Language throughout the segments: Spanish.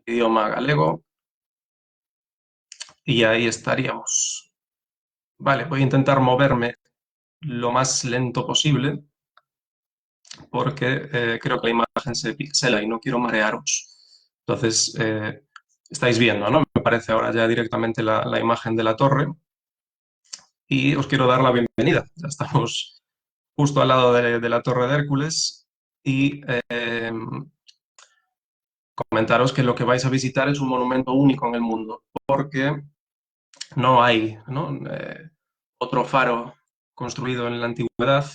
idioma galego y ahí estaríamos. Vale, voy a intentar moverme lo más lento posible porque creo que la imagen se pixela y no quiero marearos. Entonces, estáis viendo, ¿no? Me parece ahora ya directamente la imagen de la torre y os quiero dar la bienvenida. Ya estamos justo al lado de la Torre de Hércules y comentaros que lo que vais a visitar es un monumento único en el mundo, porque no hay, ¿no? Otro faro construido en la antigüedad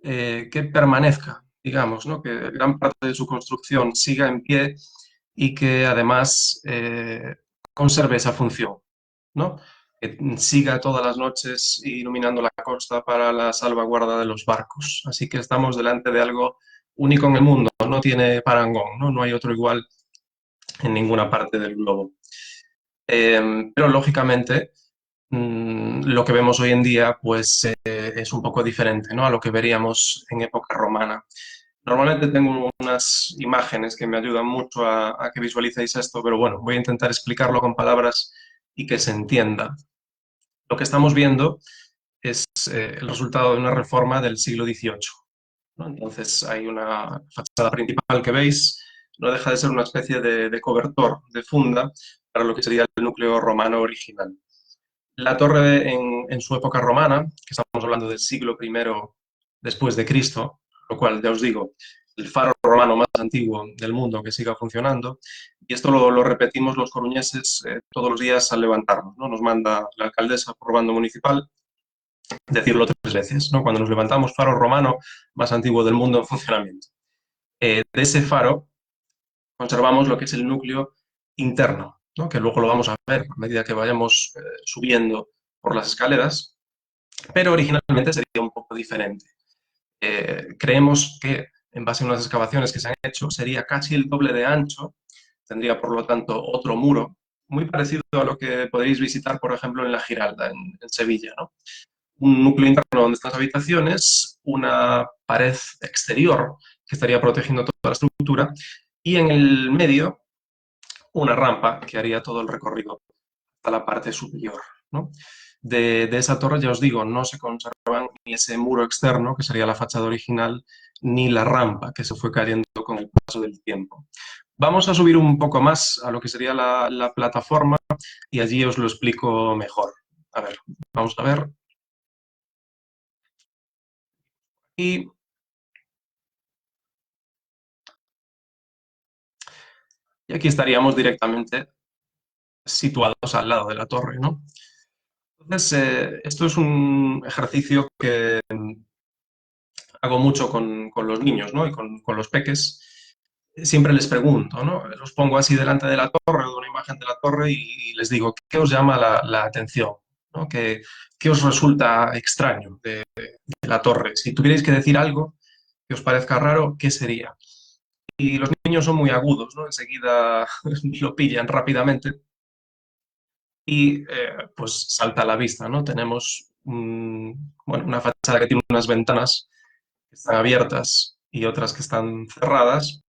que permanezca, digamos, ¿no? Que gran parte de su construcción siga en pie y que además conserve esa función, ¿no? Que siga todas las noches iluminando la costa para la salvaguarda de los barcos. Así que estamos delante de algo único en el mundo, no tiene parangón, ¿no? No hay otro igual en ninguna parte del globo. Pero lógicamente lo que vemos hoy en día pues es un poco diferente, ¿no? A lo que veríamos en época romana. Normalmente tengo unas imágenes que me ayudan mucho a que visualicéis esto, pero bueno, voy a intentar explicarlo con palabras y que se entienda. Lo que estamos viendo es el resultado de una reforma del siglo XVIII, ¿no? Entonces hay una fachada principal que veis, no deja de ser una especie de cobertor, de funda, para lo que sería el núcleo romano original. La torre en su época romana, que estamos hablando del siglo I después de Cristo, lo cual ya os digo, el faro romano más antiguo del mundo que siga funcionando, y esto lo repetimos los coruñeses todos los días al levantarnos, ¿no? Nos manda la alcaldesa por bando municipal decirlo 3 veces, ¿no? Cuando nos levantamos, faro romano más antiguo del mundo en funcionamiento. De ese faro conservamos lo que es el núcleo interno, ¿no? Que luego lo vamos a ver a medida que vayamos subiendo por las escaleras, pero originalmente sería un poco diferente. Creemos que, en base a unas excavaciones que se han hecho, sería casi el doble de ancho, tendría por lo tanto otro muro, muy parecido a lo que podréis visitar, por ejemplo, en la Giralda, en Sevilla, ¿no? Un núcleo interno donde están las habitaciones, una pared exterior que estaría protegiendo toda la estructura y en el medio una rampa que haría todo el recorrido hasta la parte superior, ¿no? De esa torre, ya os digo, no se conservan ni ese muro externo, que sería la fachada original, ni la rampa, que se fue cayendo con el paso del tiempo. Vamos a subir un poco más a lo que sería la plataforma y allí os lo explico mejor. A ver, vamos a ver. Y Y aquí estaríamos directamente situados al lado de la torre, ¿no? Entonces, esto es un ejercicio que hago mucho con los niños, ¿no? Y con los peques. Siempre les pregunto, ¿no? Los pongo así delante de la torre, de una imagen de la torre y les digo, ¿qué os llama la atención? ¿No? ¿Qué os resulta extraño de la torre? Si tuvierais que decir algo que os parezca raro, ¿qué sería? Y los niños son muy agudos, ¿no? Enseguida lo pillan rápidamente y pues salta a la vista, ¿no? Tenemos bueno, una fachada que tiene unas ventanas que están abiertas y otras que están cerradas.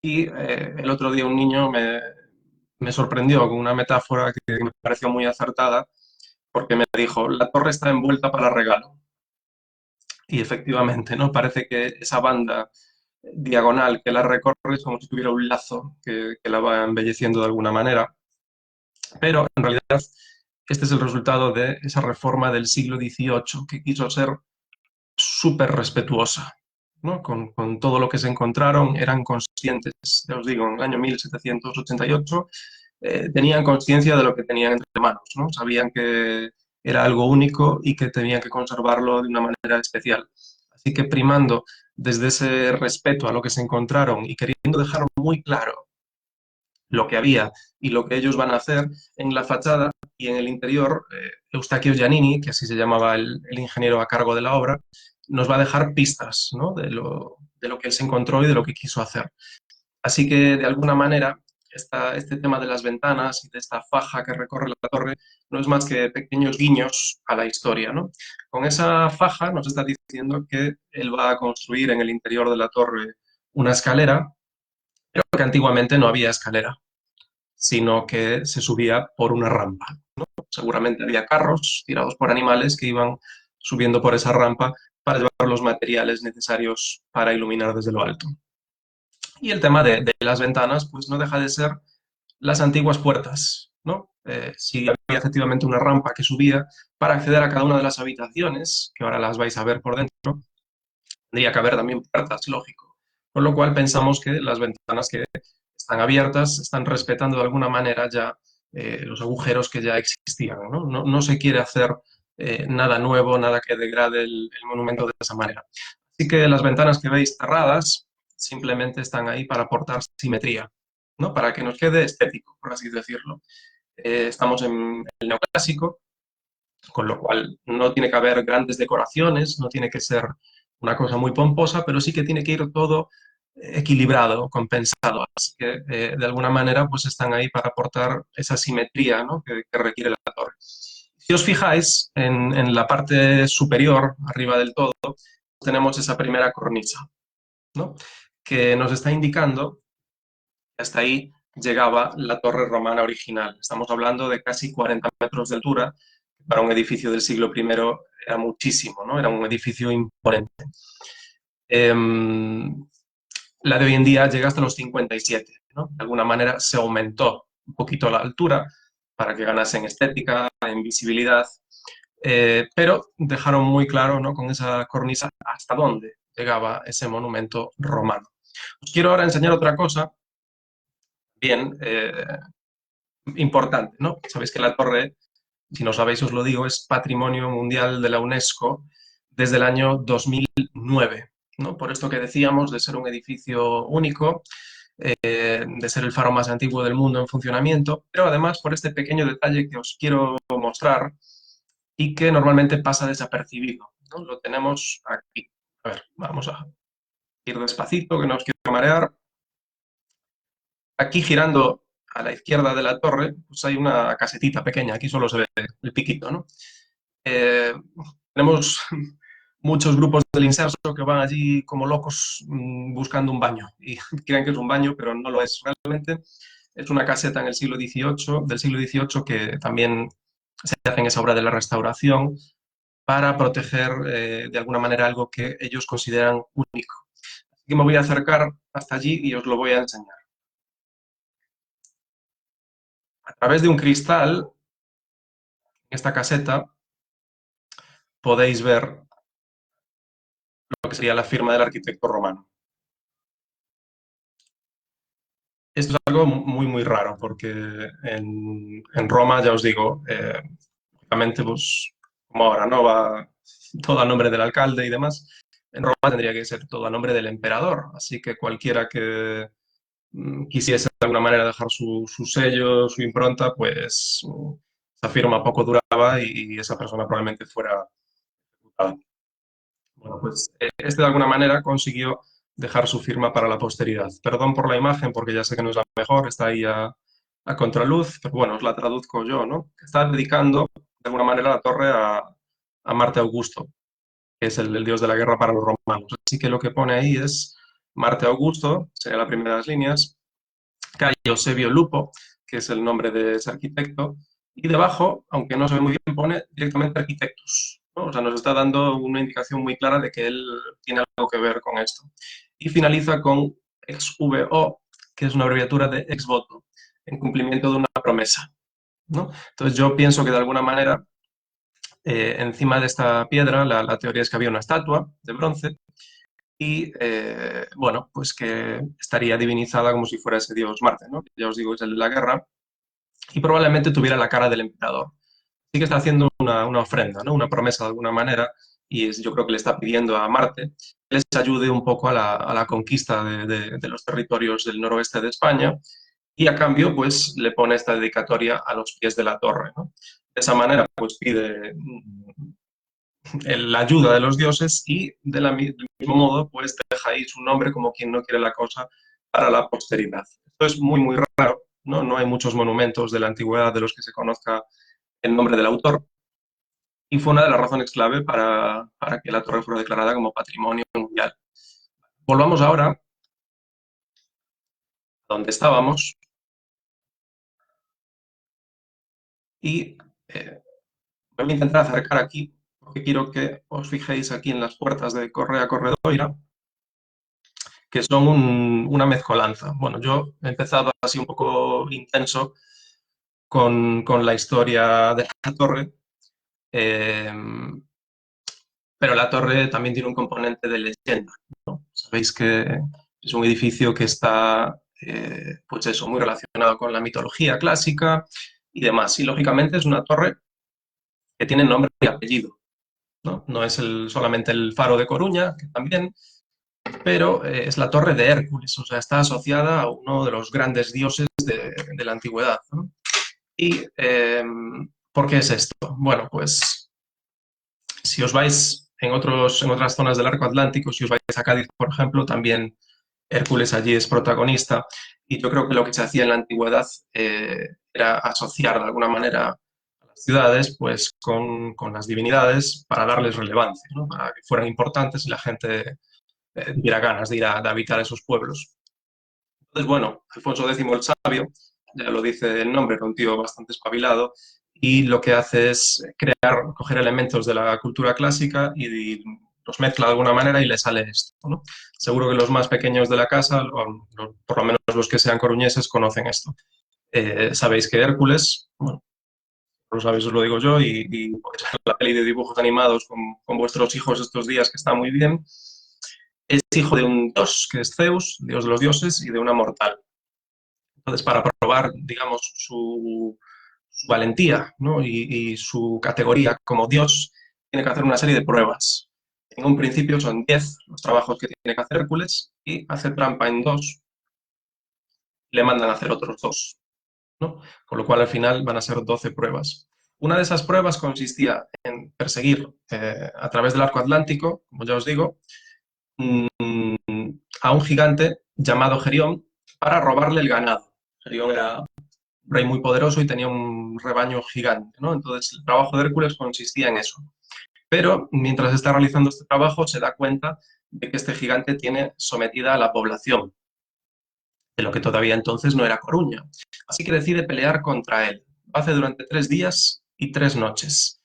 Y el otro día un niño me sorprendió con una metáfora que me pareció muy acertada porque me dijo, la torre está envuelta para regalo. Y efectivamente, ¿no? Parece que esa banda diagonal que la recorre es como si tuviera un lazo que la va embelleciendo de alguna manera. Pero en realidad este es el resultado de esa reforma del siglo XVIII que quiso ser súper respetuosa, ¿no? Con todo lo que se encontraron, eran conscientes, ya os digo, en el año 1788 tenían conciencia de lo que tenían entre manos, ¿no? Sabían que era algo único y que tenían que conservarlo de una manera especial. Así que primando desde ese respeto a lo que se encontraron y queriendo dejar muy claro lo que había y lo que ellos van a hacer en la fachada y en el interior, Eustaquio Giannini, que así se llamaba el ingeniero a cargo de la obra, nos va a dejar pistas, ¿no? De lo que él se encontró y de lo que quiso hacer. Así que, de alguna manera, este tema de las ventanas y de esta faja que recorre la torre no es más que pequeños guiños a la historia, ¿no? Con esa faja nos está diciendo que él va a construir en el interior de la torre una escalera, pero que antiguamente no había escalera. sino que se subía por una rampa, ¿no? Seguramente había carros tirados por animales que iban subiendo por esa rampa para llevar los materiales necesarios para iluminar desde lo alto. Y el tema de las ventanas, pues no deja de ser las antiguas puertas, ¿no? Si había efectivamente una rampa que subía para acceder a cada una de las habitaciones, que ahora las vais a ver por dentro, tendría que haber también puertas, lógico. Con lo cual pensamos que las ventanas que están abiertas están respetando de alguna manera ya los agujeros que ya existían, ¿no? No se quiere hacer nada nuevo, nada que degrade el monumento de esa manera. Así que las ventanas que veis cerradas simplemente están ahí para aportar simetría, ¿no? Para que nos quede estético, por así decirlo. Estamos en el neoclásico, con lo cual no tiene que haber grandes decoraciones, no tiene que ser una cosa muy pomposa, pero sí que tiene que ir todo equilibrado, compensado. Así que, de alguna manera, pues están ahí para aportar esa simetría, ¿no?, que requiere la torre. Si os fijáis, en la parte superior, arriba del todo, tenemos esa primera cornisa, ¿no?, que nos está indicando que hasta ahí llegaba la torre romana original. Estamos hablando de casi 40 metros de altura. Para un edificio del siglo I era muchísimo, ¿no? Era un edificio imponente. La de hoy en día llega hasta los 57, ¿no? De alguna manera se aumentó un poquito la altura para que ganase en estética, en visibilidad, pero dejaron muy claro, ¿no?, con esa cornisa hasta dónde llegaba ese monumento romano. Os quiero ahora enseñar otra cosa bien importante, ¿no? Sabéis que la torre, si no sabéis os lo digo, es Patrimonio Mundial de la UNESCO desde el año 2009, ¿no? Por esto que decíamos de ser un edificio único, de ser el faro más antiguo del mundo en funcionamiento, pero además por este pequeño detalle que os quiero mostrar y que normalmente pasa desapercibido, ¿no? Lo tenemos aquí. A ver, vamos a ir despacito, que no os quiero marear. Aquí girando a la izquierda de la torre, pues hay una casetita pequeña, aquí solo se ve el piquito, ¿no? Tenemos muchos grupos del inserso que van allí como locos buscando un baño y creen que es un baño, pero no lo es. Realmente es una caseta en el siglo XVIII, del siglo XVIII, que también se hace en esa obra de la restauración para proteger de alguna manera algo que ellos consideran único. Así que me voy a acercar hasta allí y os lo voy a enseñar. A través de un cristal, en esta caseta, podéis ver lo que sería la firma del arquitecto romano. Esto es algo muy, muy raro, porque en Roma, ya os digo, obviamente, pues, como ahora, ¿no?, va todo a nombre del alcalde y demás. En Roma tendría que ser todo a nombre del emperador, así que cualquiera que quisiese de alguna manera dejar su sello, su impronta, pues esa firma poco duraba y esa persona probablemente fuera ejecutada. Bueno, pues este de alguna manera consiguió dejar su firma para la posteridad. Perdón por la imagen, porque ya sé que no es la mejor, está ahí a contraluz, pero bueno, os la traduzco yo, ¿no? Está dedicando de alguna manera la torre a Marte Augusto, que es el dios de la guerra para los romanos. Así que lo que pone ahí es Marte Augusto, sería la primera de las líneas, Cayo Eusebio Lupo, que es el nombre de ese arquitecto, y debajo, aunque no se ve muy bien, pone directamente arquitectus, ¿no? O sea, nos está dando una indicación muy clara de que él tiene algo que ver con esto. Y finaliza con XVO, que es una abreviatura de ex voto, en cumplimiento de una promesa, ¿no? Entonces yo pienso que de alguna manera encima de esta piedra la teoría es que había una estatua de bronce y, bueno, pues que estaría divinizada como si fuera ese dios Marte, ¿no? Ya os digo, es el de la guerra, y probablemente tuviera la cara del emperador. Así que está haciendo una ofrenda, ¿no?, una promesa de alguna manera, y yo creo que le está pidiendo a Marte que les ayude un poco a la conquista de los territorios del noroeste de España, y a cambio, pues, le pone esta dedicatoria a los pies de la torre, ¿no? De esa manera, pues, pide la ayuda de los dioses y del mismo modo, pues, deja ahí su nombre como quien no quiere la cosa para la posteridad. Esto es muy, muy raro, ¿no? No hay muchos monumentos de la antigüedad de los que se conozca el nombre del autor, y fue una de las razones clave para que la torre fuera declarada como Patrimonio Mundial. Volvamos ahora a donde estábamos. Y voy a intentar acercar aquí, porque quiero que os fijéis aquí en las puertas de Correa Corredoira, que son una mezcolanza. Bueno, yo he empezado así un poco intenso con la historia de la torre, eh, pero la torre también tiene un componente de leyenda, ¿no? Sabéis que es un edificio que está, pues eso, muy relacionado con la mitología clásica y demás. Y lógicamente es una torre que tiene nombre y apellido, ¿no? No es solamente el Faro de Coruña, que también, pero es la torre de Hércules, o sea, está asociada a uno de los grandes dioses de la antigüedad, ¿no? ¿Y por qué es esto? Bueno, pues si os vais en otras zonas del arco atlántico, si os vais a Cádiz, por ejemplo, también Hércules allí es protagonista y yo creo que lo que se hacía en la antigüedad era asociar de alguna manera a las ciudades pues con las divinidades para darles relevancia, ¿no? Para que fueran importantes y la gente tuviera ganas de ir de habitar esos pueblos. Entonces, bueno, Alfonso X el Sabio, ya lo dice el nombre, era un tío bastante espabilado y lo que hace es coger elementos de la cultura clásica y los mezcla de alguna manera y le sale esto, ¿no? Seguro que los más pequeños de la casa, o por lo menos los que sean coruñeses, conocen esto. Sabéis que Hércules, bueno, lo sabéis, os lo digo yo, y pues, la peli de dibujos animados con vuestros hijos estos días, que está muy bien, es hijo de un dios, que es Zeus, dios de los dioses, y de una mortal. Entonces, para probar, digamos, su valentía, ¿no? y su categoría como dios, tiene que hacer una serie de pruebas. En un principio son 10 los trabajos que tiene que hacer Hércules y hace trampa en 2, le mandan a hacer otros 2, ¿no? Con lo cual al final van a ser 12 pruebas. Una de esas pruebas consistía en perseguir a través del arco atlántico, como ya os digo, a un gigante llamado Gerión para robarle el ganado. Gerión era un rey muy poderoso y tenía un rebaño gigante, ¿no? Entonces el trabajo de Hércules consistía en eso. Pero mientras está realizando este trabajo se da cuenta de que este gigante tiene sometida a la población, de lo que todavía entonces no era Coruña. Así que decide pelear contra él. Lo hace durante 3 días y 3 noches.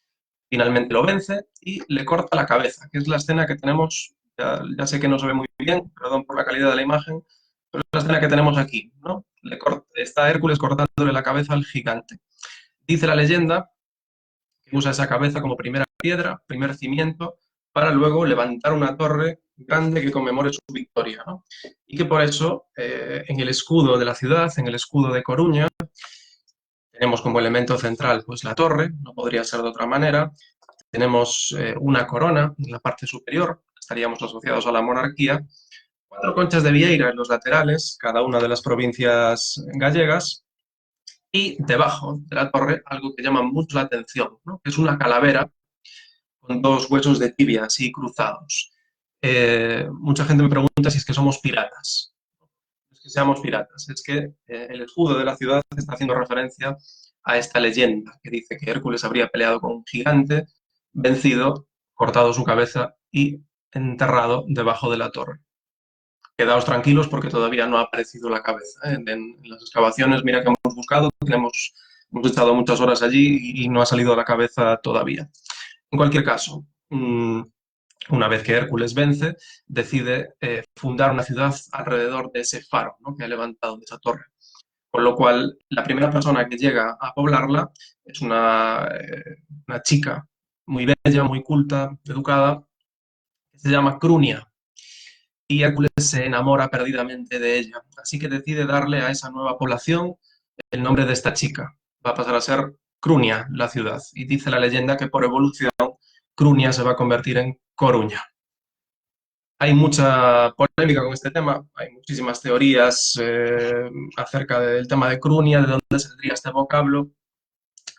Finalmente lo vence y le corta la cabeza, que es la escena que tenemos, ya sé que no se ve muy bien, perdón por la calidad de la imagen, pero es la escena que tenemos aquí, ¿no? Está Hércules cortándole la cabeza al gigante. Dice la leyenda que usa esa cabeza como primera piedra, primer cimiento, para luego levantar una torre grande que conmemore su victoria, ¿no? Y que por eso en el escudo de la ciudad, en el escudo de Coruña, tenemos como elemento central pues la torre, no podría ser de otra manera. Tenemos una corona en la parte superior, estaríamos asociados a la monarquía, 4 conchas de vieira en los laterales, cada una de las provincias gallegas, y debajo de la torre algo que llama mucho la atención, ¿no? Que es una calavera con 2 huesos de tibia así cruzados. Mucha gente me pregunta si es que somos piratas. No es que seamos piratas, es que el escudo de la ciudad está haciendo referencia a esta leyenda que dice que Hércules habría peleado con un gigante, vencido, cortado su cabeza y enterrado debajo de la torre. Quedaos tranquilos porque todavía no ha aparecido la cabeza. En las excavaciones, mira que hemos buscado, hemos estado muchas horas allí y no ha salido la cabeza todavía. En cualquier caso, una vez que Hércules vence, decide fundar una ciudad alrededor de ese faro, ¿no? Que ha levantado de esa torre. Con lo cual, la primera persona que llega a poblarla es una chica muy bella, muy culta, educada, que se llama Crunia. Y Hércules se enamora perdidamente de ella. Así que decide darle a esa nueva población el nombre de esta chica. Va a pasar a ser Crunia, la ciudad. Y dice la leyenda que por evolución Crunia se va a convertir en Coruña. Hay mucha polémica con este tema, hay muchísimas teorías acerca del tema de Crunia, de dónde saldría este vocablo.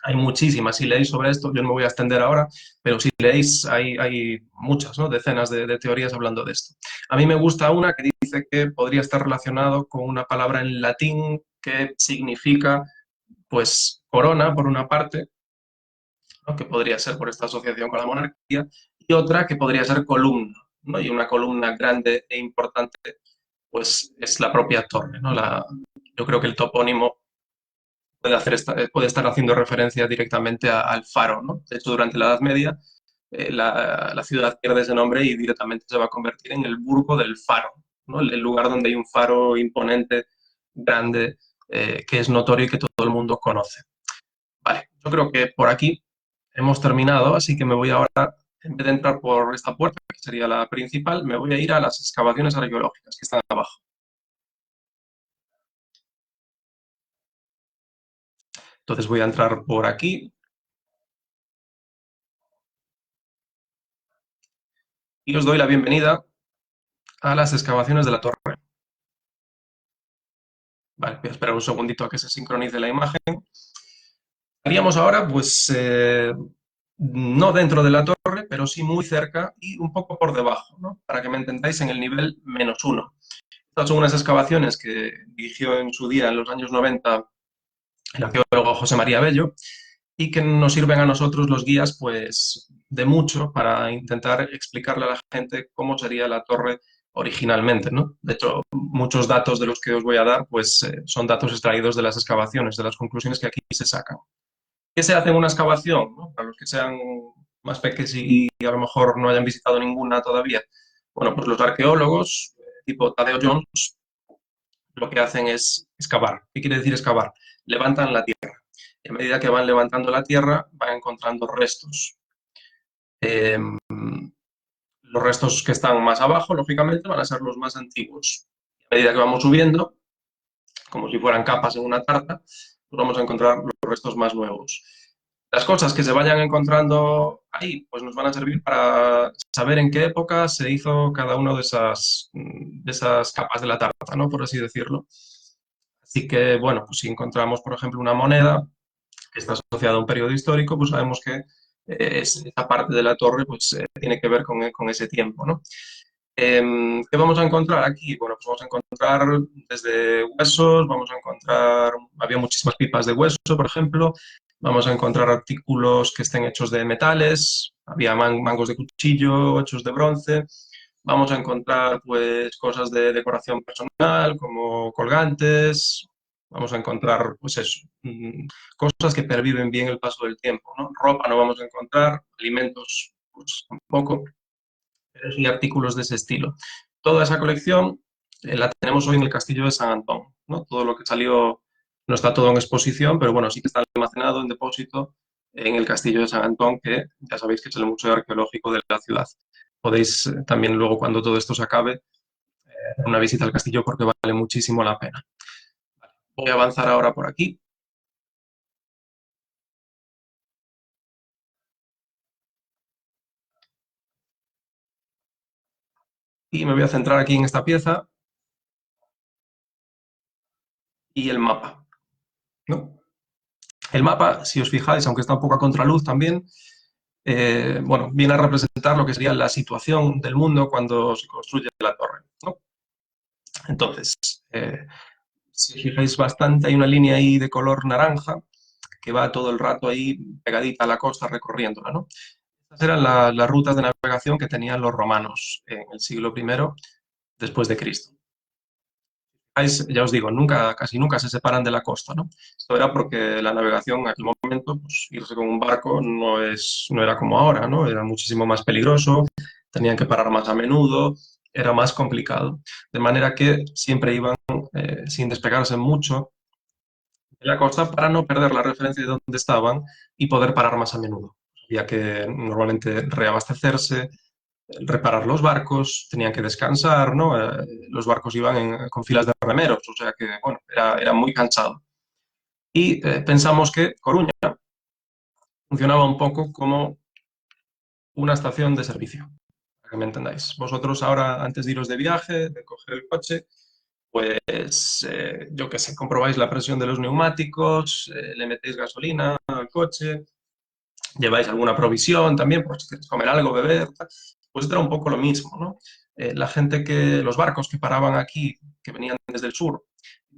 Hay muchísimas. Si leéis sobre esto, yo no me voy a extender ahora, pero si leéis, hay muchas, ¿no? Decenas de teorías hablando de esto. A mí me gusta una que dice que podría estar relacionado con una palabra en latín que significa, pues, corona, por una parte, ¿no? Que podría ser por esta asociación con la monarquía, y otra que podría ser columna, ¿no? Y una columna grande e importante, pues, es la propia torre, ¿no? Yo creo que el topónimo puede estar haciendo referencia directamente al faro, ¿no? De hecho, durante la Edad Media, la ciudad pierde ese nombre y directamente se va a convertir en el Burgo del Faro, ¿no? El lugar donde hay un faro imponente, grande, que es notorio y que todo el mundo conoce. Vale, yo creo que por aquí hemos terminado, así que me voy ahora, en vez de entrar por esta puerta, que sería la principal, me voy a ir a las excavaciones arqueológicas que están abajo. Entonces voy a entrar por aquí y os doy la bienvenida a las excavaciones de la torre. Vale, voy a esperar un segundito a que se sincronice la imagen. Estaríamos ahora, pues, no dentro de la torre, pero sí muy cerca y un poco por debajo, ¿no? Para que me entendáis, en el nivel -1. Estas son unas excavaciones que dirigió en su día, en los años 90, el arqueólogo José María Bello, y que nos sirven a nosotros los guías, pues, de mucho para intentar explicarle a la gente cómo sería la torre originalmente, ¿no? De hecho, muchos datos de los que os voy a dar, pues, son datos extraídos de las excavaciones, de las conclusiones que aquí se sacan. ¿Qué se hace en una excavación? ¿No? Para los que sean más pequeños y a lo mejor no hayan visitado ninguna todavía. Bueno, pues los arqueólogos, tipo Tadeo Jones, lo que hacen es excavar. ¿Qué quiere decir excavar? Levantan la tierra. Y a medida que van levantando la tierra, van encontrando restos. Eh, los restos que están más abajo, lógicamente, van a ser los más antiguos. A medida que vamos subiendo, como si fueran capas en una tarta, pues vamos a encontrar los restos más nuevos. Las cosas que se vayan encontrando ahí, pues nos van a servir para saber en qué época se hizo cada una de esas capas de la tarta, ¿no? Por así decirlo. Así que, bueno, pues si encontramos, por ejemplo, una moneda que está asociada a un periodo histórico, pues sabemos que esa parte de la torre pues, tiene que ver con ese tiempo, ¿no? ¿Qué vamos a encontrar aquí? Bueno, pues vamos a encontrar desde huesos, vamos a encontrar, había muchísimas pipas de hueso, por ejemplo, vamos a encontrar artículos que estén hechos de metales, había mangos de cuchillo hechos de bronce, vamos a encontrar pues cosas de decoración personal como colgantes, vamos a encontrar pues eso, cosas que perviven bien el paso del tiempo, ¿no? Ropa no vamos a encontrar, alimentos pues tampoco, pero sí artículos de ese estilo. Toda esa colección la tenemos hoy en el Castillo de San Antón, ¿no? Todo lo que salió no está todo en exposición, pero bueno, sí que está almacenado en depósito en el Castillo de San Antón, que ya sabéis que es el Museo Arqueológico de la ciudad. Podéis también luego, cuando todo esto se acabe, hacer una visita al castillo porque vale muchísimo la pena. Voy a avanzar ahora por aquí. Y me voy a centrar aquí en esta pieza y el mapa, ¿no? El mapa, si os fijáis, aunque está un poco a contraluz también, bueno, viene a representar lo que sería la situación del mundo cuando se construye la torre, ¿no? Entonces, si os fijáis bastante, hay una línea ahí de color naranja que va todo el rato ahí pegadita a la costa recorriéndola, ¿no? Estas eran las rutas de navegación que tenían los romanos en el siglo I después de Cristo. Ya os digo, casi nunca se separan de la costa, ¿no? Esto era porque la navegación en aquel momento, pues irse con un barco no era como ahora, ¿no? Era muchísimo más peligroso, tenían que parar más a menudo, era más complicado. De manera que siempre iban sin despegarse mucho de la costa para no perder la referencia de dónde estaban y poder parar más a menudo. Había que normalmente reabastecerse, reparar los barcos, tenían que descansar, ¿no? Los barcos iban con filas de remeros, o sea que, bueno, era muy cansado. Y pensamos que Coruña funcionaba un poco como una estación de servicio, para que me entendáis. Vosotros ahora, antes de iros de viaje, de coger el coche, pues, yo qué sé, comprobáis la presión de los neumáticos, le metéis gasolina al coche, lleváis alguna provisión también, por si queréis comer algo, beber, pues era un poco lo mismo, ¿no? Los barcos que paraban aquí, que venían desde el sur,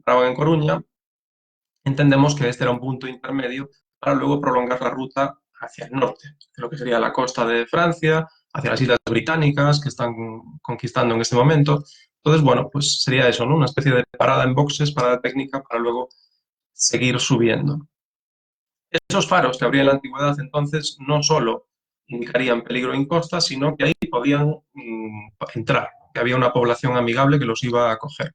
paraban en Coruña, entendemos que este era un punto intermedio para luego prolongar la ruta hacia el norte, de lo que sería la costa de Francia, hacia las Islas Británicas, que están conquistando en este momento. Entonces, bueno, pues sería eso, ¿no? Una especie de parada en boxes, parada técnica, para luego seguir subiendo. Esos faros que habría en la antigüedad, entonces, no solo indicarían peligro en costa, sino que ahí podían entrar, que había una población amigable que los iba a acoger.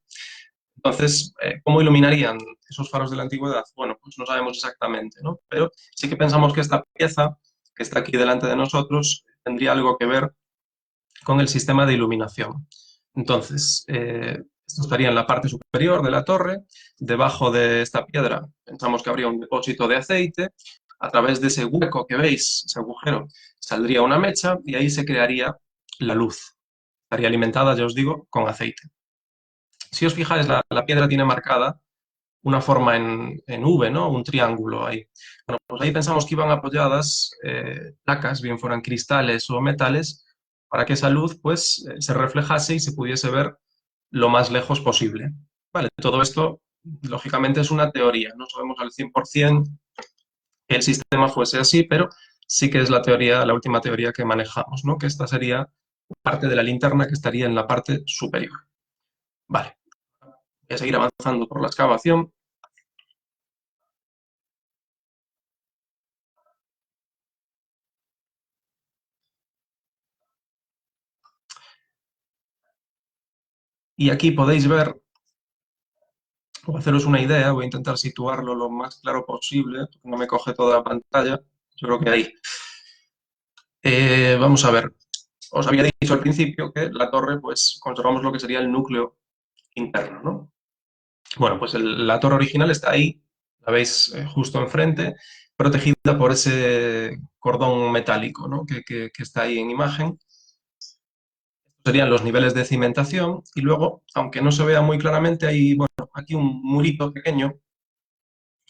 Entonces, ¿cómo iluminarían esos faros de la antigüedad? Bueno, pues no sabemos exactamente, ¿no? Pero sí que pensamos que esta pieza, que está aquí delante de nosotros, tendría algo que ver con el sistema de iluminación. Entonces, esto estaría en la parte superior de la torre. Debajo de esta piedra pensamos que habría un depósito de aceite. A través de ese hueco que veis, ese agujero, saldría una mecha y ahí se crearía la luz. Estaría alimentada, ya os digo, con aceite. Si os fijáis, la piedra tiene marcada una forma en V, ¿no? Un triángulo ahí. Bueno, pues ahí pensamos que iban apoyadas placas, bien fueran cristales o metales, para que esa luz pues se reflejase y se pudiese ver lo más lejos posible. Vale, todo esto lógicamente es una teoría, no sabemos al 100% que el sistema fuese así, pero sí que es la teoría, la última teoría que manejamos, ¿no? Que esta sería parte de la linterna que estaría en la parte superior. Vale, voy a seguir avanzando por la excavación. Y aquí podéis ver, o haceros una idea, voy a intentar situarlo lo más claro posible, porque no me coge toda la pantalla, yo creo que ahí. Vamos a ver, os había dicho al principio que la torre, pues conservamos lo que sería el núcleo interno, ¿no? Bueno, pues la torre original está ahí, la veis justo enfrente, protegida por ese cordón metálico, ¿no? Que está ahí en imagen. Serían los niveles de cimentación y luego, aunque no se vea muy claramente, hay, bueno, aquí un murito pequeño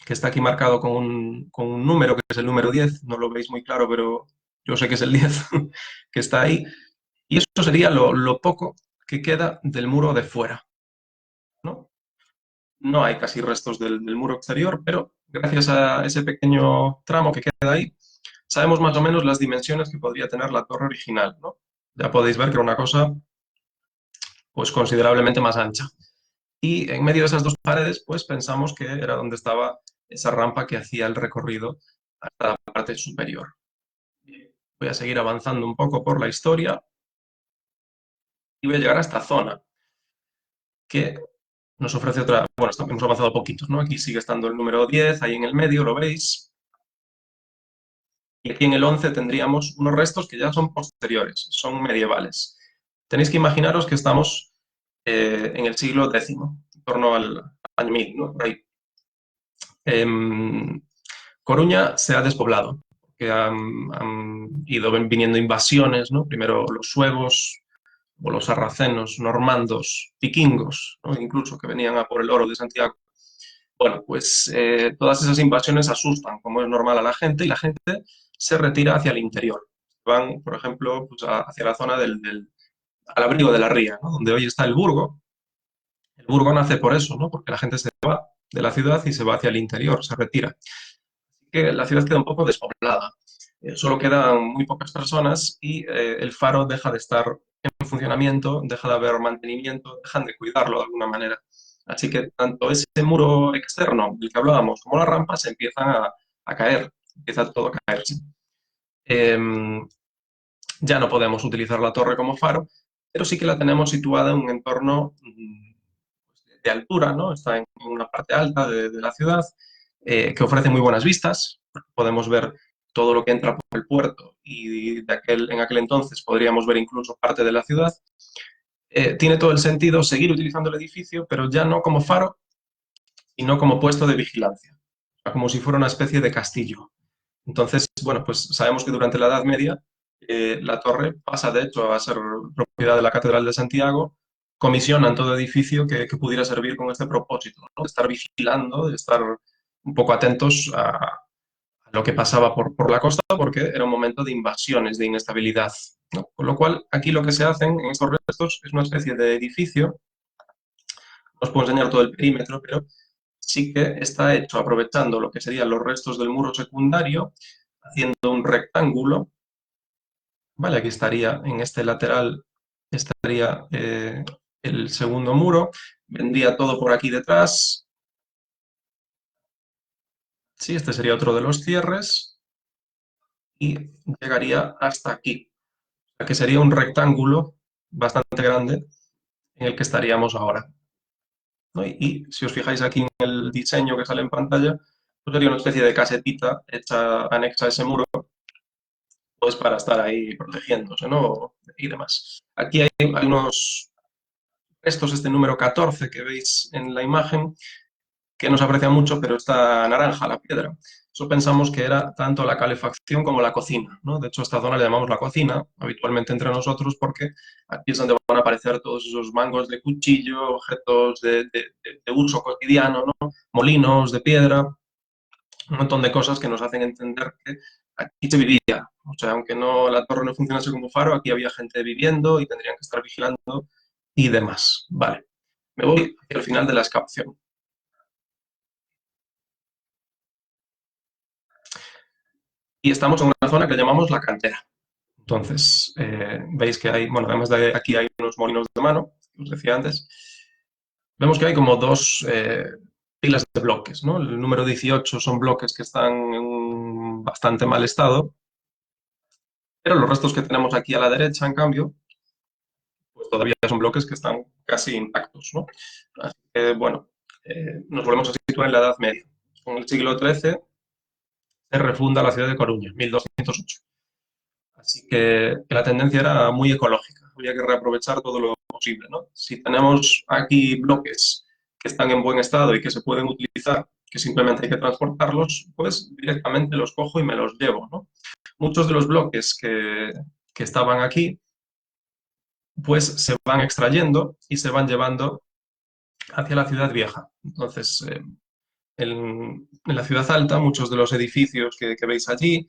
que está aquí marcado con un número, que es el número 10, no lo veis muy claro, pero yo sé que es el 10, que está ahí, y eso sería lo poco que queda del muro de fuera, ¿no? No hay casi restos del muro exterior, pero gracias a ese pequeño tramo que queda ahí, sabemos más o menos las dimensiones que podría tener la torre original, ¿no? Ya podéis ver que era una cosa pues considerablemente más ancha. Y en medio de esas dos paredes, pues pensamos que era donde estaba esa rampa que hacía el recorrido hasta la parte superior. Voy a seguir avanzando un poco por la historia y voy a llegar a esta zona que nos ofrece otra, bueno, hemos avanzado poquitos, ¿no? Aquí sigue estando el número 10, ahí en el medio, lo veis. Y aquí en el 11 tendríamos unos restos que ya son posteriores, son medievales. Tenéis que imaginaros que estamos en el siglo X, en torno al año 1000, ¿no? Por ahí. Coruña se ha despoblado, que han ido viniendo invasiones, ¿no? Primero los suevos, o los sarracenos, normandos, vikingos, ¿no? Incluso que venían a por el oro de Santiago. Bueno, pues todas esas invasiones asustan, como es normal, a la gente, y la gente se retira hacia el interior. Van, por ejemplo, pues hacia la zona al abrigo de la ría, ¿no? Donde hoy está el Burgo. El Burgo nace por eso, ¿no? Porque la gente se va de la ciudad y se va hacia el interior, se retira. Así que la ciudad queda un poco despoblada. Solo quedan muy pocas personas y el faro deja de estar en funcionamiento, deja de haber mantenimiento, dejan de cuidarlo de alguna manera. Así que tanto ese muro externo del que hablábamos como la rampa se empiezan a caer, empieza todo a caerse. Eh, ya no podemos utilizar la torre como faro, pero sí que la tenemos situada en un entorno de altura, ¿no? Está en una parte alta de la ciudad, que ofrece muy buenas vistas. Podemos ver todo lo que entra por el puerto y en aquel entonces podríamos ver incluso parte de la ciudad. Tiene todo el sentido seguir utilizando el edificio, pero ya no como faro, sino como puesto de vigilancia, o sea, como si fuera una especie de castillo. Entonces, bueno, pues sabemos que durante la Edad Media la torre pasa, de hecho, a ser propiedad de la Catedral de Santiago, comisionan todo edificio que pudiera servir con este propósito, ¿no? De estar vigilando, de estar un poco atentos a lo que pasaba por la costa, porque era un momento de invasiones, de inestabilidad, ¿no? Con lo cual, aquí lo que se hacen en estos restos es una especie de edificio, no os puedo enseñar todo el perímetro, pero sí que está hecho aprovechando lo que serían los restos del muro secundario, haciendo un rectángulo. Vale, aquí estaría en este lateral, estaría el segundo muro, vendría todo por aquí detrás, Sí, este sería otro de los cierres y llegaría hasta aquí, o sea, que sería un rectángulo bastante grande en el que estaríamos ahora, ¿no? Y si os fijáis aquí en el diseño que sale en pantalla, pues sería una especie de casetita hecha anexa a ese muro, pues para estar ahí protegiéndose, ¿no? Y demás. Aquí hay unos restos, este número 14 que veis en la imagen, que no se aprecia mucho, pero está naranja la piedra. Eso pensamos que era tanto la calefacción como la cocina, ¿no? De hecho, esta zona le llamamos la cocina, habitualmente entre nosotros, porque aquí es donde van a aparecer todos esos mangos de cuchillo, objetos de uso cotidiano, ¿no? Molinos de piedra, un montón de cosas que nos hacen entender que aquí se vivía. O sea, aunque no la torre no funcionase como faro, aquí había gente viviendo y tendrían que estar vigilando y demás. Vale, me voy hacia el final de la excavación. Y estamos en una zona que llamamos la cantera. Entonces, veis que hay, bueno, además de aquí hay unos molinos de mano, que os decía antes, vemos que hay como dos pilas de bloques, ¿no? El número 18 son bloques que están en bastante mal estado, pero los restos que tenemos aquí a la derecha, en cambio, pues todavía son bloques que están casi intactos, ¿no? Así que, bueno, nos volvemos a situar en la Edad Media. En el siglo XIII se refunda la ciudad de Coruña, 1208. Así que la tendencia era muy ecológica, había que reaprovechar todo lo posible, ¿no? Si tenemos aquí bloques que están en buen estado y que se pueden utilizar, que simplemente hay que transportarlos, pues directamente los cojo y me los llevo, ¿no? Muchos de los bloques que estaban aquí, pues se van extrayendo y se van llevando hacia la ciudad vieja. Entonces, en la ciudad alta, muchos de los edificios que veis allí,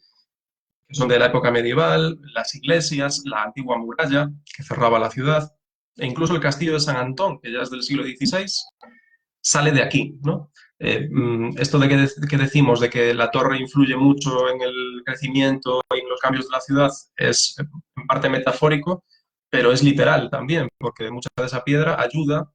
que son de la época medieval, las iglesias, la antigua muralla que cerraba la ciudad, e incluso el castillo de San Antón, que ya es del siglo XVI, sale de aquí, ¿no? Esto de que decimos de que la torre influye mucho en el crecimiento y en los cambios de la ciudad es en parte metafórico, pero es literal también, porque mucha de esa piedra ayuda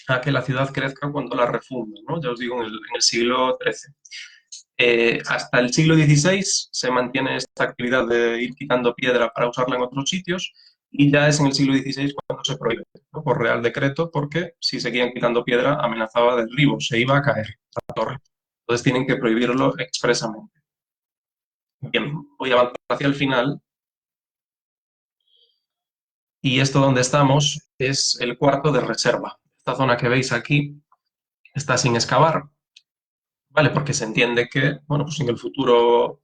a que la ciudad crezca cuando la refundan, ¿no? Ya os digo, en el siglo XIII. Hasta el siglo XVI se mantiene esta actividad de ir quitando piedra para usarla en otros sitios y ya es en el siglo XVI cuando se prohíbe, ¿no? Por real decreto, porque si seguían quitando piedra amenazaba derribo, se iba a caer la torre. Entonces tienen que prohibirlo expresamente. Bien, voy a avanzar hacia el final y esto donde estamos es el cuarto de reserva. Esta zona que veis aquí está sin excavar, ¿vale? Porque se entiende que, bueno, pues en el futuro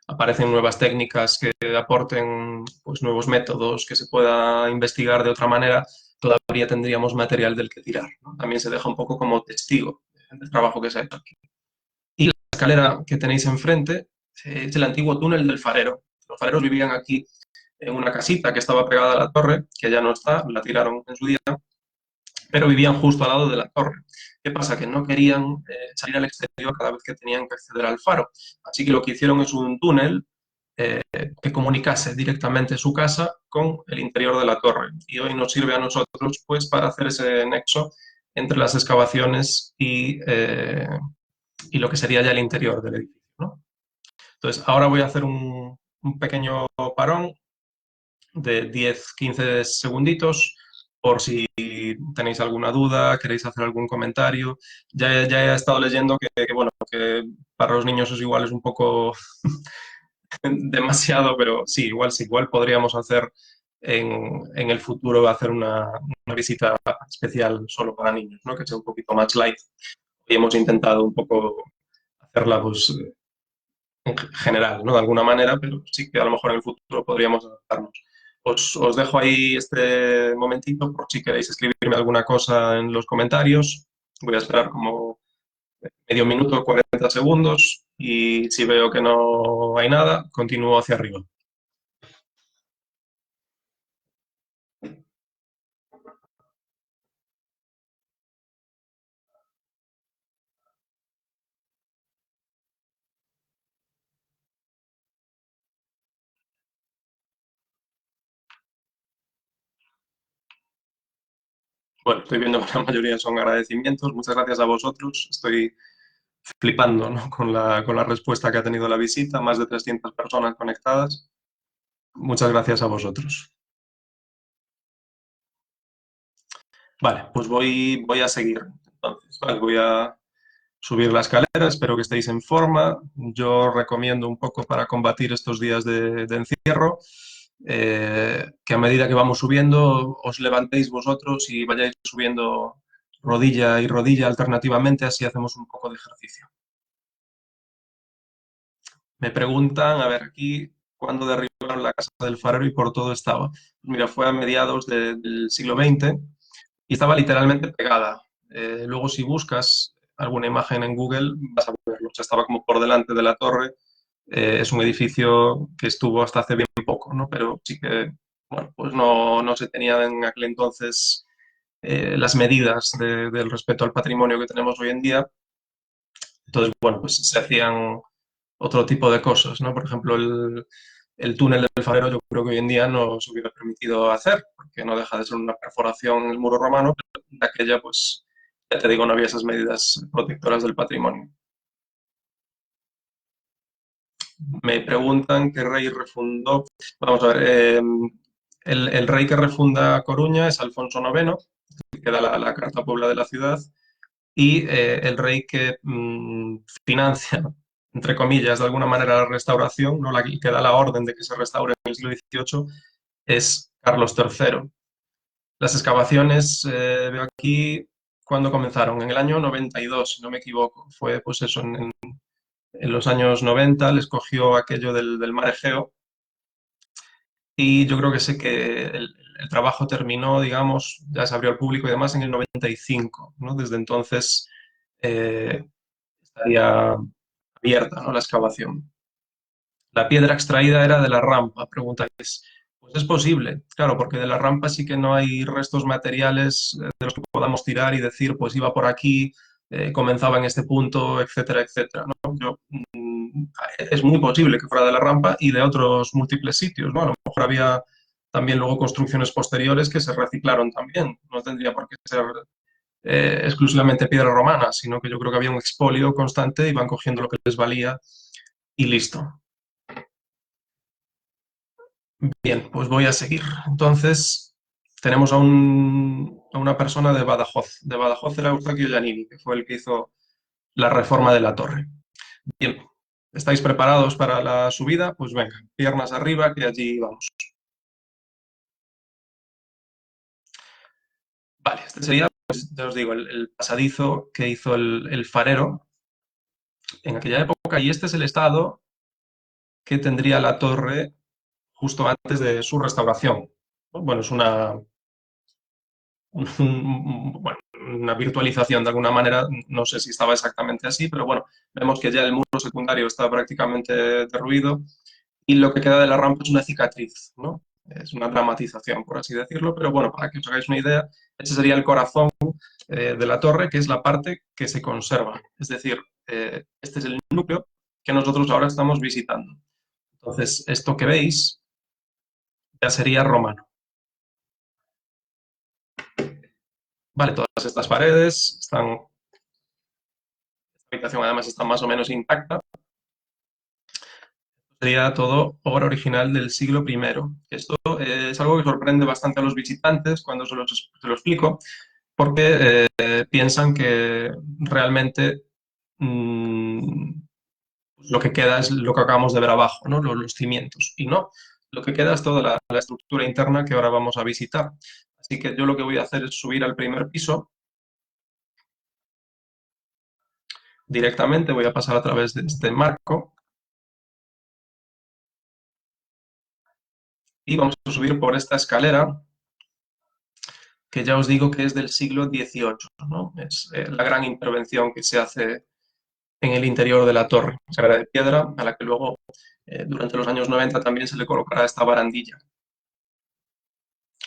aparecen nuevas técnicas que aporten pues, nuevos métodos, que se pueda investigar de otra manera, todavía tendríamos material del que tirar, ¿no? También se deja un poco como testigo del trabajo que se ha hecho aquí. Y la escalera que tenéis enfrente es el antiguo túnel del farero. Los fareros vivían aquí en una casita que estaba pegada a la torre, que ya no está, la tiraron en su día, pero vivían justo al lado de la torre. ¿Qué pasa? Que no querían salir al exterior cada vez que tenían que acceder al faro. Así que lo que hicieron es un túnel que comunicase directamente su casa con el interior de la torre. Y hoy nos sirve a nosotros pues, para hacer ese nexo entre las excavaciones y lo que sería ya el interior del edificio, ¿no? Entonces, ahora voy a hacer un pequeño parón de 10-15 segunditos por si tenéis alguna duda, queréis hacer algún comentario. Ya he estado leyendo bueno, que para los niños es igual, es un poco demasiado, pero sí, igual podríamos hacer en el futuro hacer una visita especial solo para niños, ¿no? Que sea un poquito más light. Y hemos intentado un poco hacerla pues, en general, ¿no? De alguna manera, pero sí que a lo mejor en el futuro podríamos adaptarnos. Os dejo ahí este momentito por si queréis escribirme alguna cosa en los comentarios. Voy a esperar como medio minuto, 40 segundos y si veo que no hay nada, continúo hacia arriba. Bueno, estoy viendo que la mayoría son agradecimientos. Muchas gracias a vosotros. Estoy flipando, ¿no? con la respuesta que ha tenido la visita, más de 300 personas conectadas. Muchas gracias a vosotros. Vale, pues voy a seguir. Entonces, vale, voy a subir la escalera, espero que estéis en forma. Yo recomiendo un poco para combatir estos días de encierro, que a medida que vamos subiendo os levantéis vosotros y vayáis subiendo rodilla y rodilla alternativamente, así hacemos un poco de ejercicio. Me preguntan, a ver, aquí, ¿cuándo derribaron la casa del farero y por todo estaba? Mira, fue a mediados del siglo XX y estaba literalmente pegada. Luego, si buscas alguna imagen en Google, vas a verlo. O sea, estaba como por delante de la torre. Es un edificio que estuvo hasta hace bien poco, ¿no? Pero sí que, bueno, pues no se tenían en aquel entonces las medidas del respeto al patrimonio que tenemos hoy en día. Entonces, bueno, pues se hacían otro tipo de cosas, ¿no? Por ejemplo, el túnel del farero yo creo que hoy en día no se hubiera permitido hacer, porque no deja de ser una perforación en el muro romano, pero de aquella, pues, ya te digo, no había esas medidas protectoras del patrimonio. Me preguntan qué rey refundó. Vamos a ver, el rey que refunda Coruña es Alfonso IX, que da la Carta Puebla de la ciudad, y el rey que financia, entre comillas, de alguna manera la restauración, ¿no? Que da la orden de que se restaure en el siglo XVIII, es Carlos III. Las excavaciones, veo aquí, ¿cuándo comenzaron? En el año 92, si no me equivoco. Fue, pues eso, en los años 90, les cogió aquello del mar Egeo y yo creo que sé que el trabajo terminó, digamos, ya se abrió al público y demás en el 95, ¿no? Desde entonces estaría abierta, ¿no? La excavación. La piedra extraída era de la rampa, preguntáis. Pues es posible, claro, porque de la rampa sí que no hay restos materiales de los que podamos tirar y decir, pues iba por aquí, comenzaba en este punto, etcétera, etcétera, ¿no? Es muy posible que fuera de la rampa y de otros múltiples sitios, ¿no? A lo mejor había también luego construcciones posteriores que se reciclaron también. No tendría por qué ser exclusivamente piedra romana, sino que yo creo que había un expolio constante y van cogiendo lo que les valía y listo. Bien, pues voy a seguir. Entonces, tenemos a una persona de Badajoz. De Badajoz era Eustaquio Giannini, que fue el que hizo la reforma de la torre. Bien, ¿estáis preparados para la subida? Pues venga, piernas arriba, que allí vamos. Vale, este sería, pues, ya os digo, el pasadizo que hizo el farero en aquella época, y este es el estado que tendría la torre justo antes de su restauración. Bueno, es bueno, una virtualización de alguna manera, no sé si estaba exactamente así, pero bueno, vemos que ya el muro secundario está prácticamente derruido y lo que queda de la rampa es una cicatriz, ¿no? Es una dramatización, por así decirlo, pero bueno, para que os hagáis una idea, ese sería el corazón de la torre, que es la parte que se conserva. Es decir, este es el núcleo que nosotros ahora estamos visitando. Entonces, esto que veis ya sería romano. Vale, todas estas paredes están, esta habitación además está más o menos intacta. Sería todo obra original del siglo I. Esto es algo que sorprende bastante a los visitantes cuando se lo explico, porque piensan que realmente mmm, lo que queda es lo que acabamos de ver abajo, ¿no? Los cimientos. Y no, lo que queda es toda la estructura interna que ahora vamos a visitar. Así que yo lo que voy a hacer es subir al primer piso. Directamente voy a pasar a través de este marco y vamos a subir por esta escalera que ya os digo que es del siglo XVIII, ¿no? Es la gran intervención que se hace en el interior de la torre, escalera de piedra, a la que luego durante los años 90 también se le colocará esta barandilla.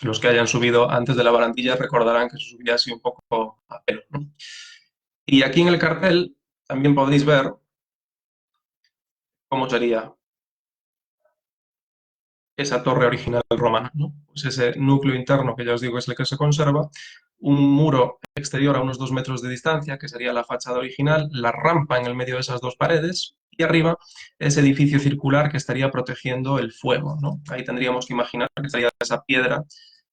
Los que hayan subido antes de la barandilla recordarán que se subía así un poco a pelo, ¿no? Y aquí en el cartel también podéis ver cómo sería esa torre original romana, ¿no? Pues ese núcleo interno que ya os digo es el que se conserva, un muro exterior a unos 2 metros de distancia, que sería la fachada original, la rampa en el medio de esas dos paredes y arriba ese edificio circular que estaría protegiendo el fuego, ¿no? Ahí tendríamos que imaginar que estaría esa piedra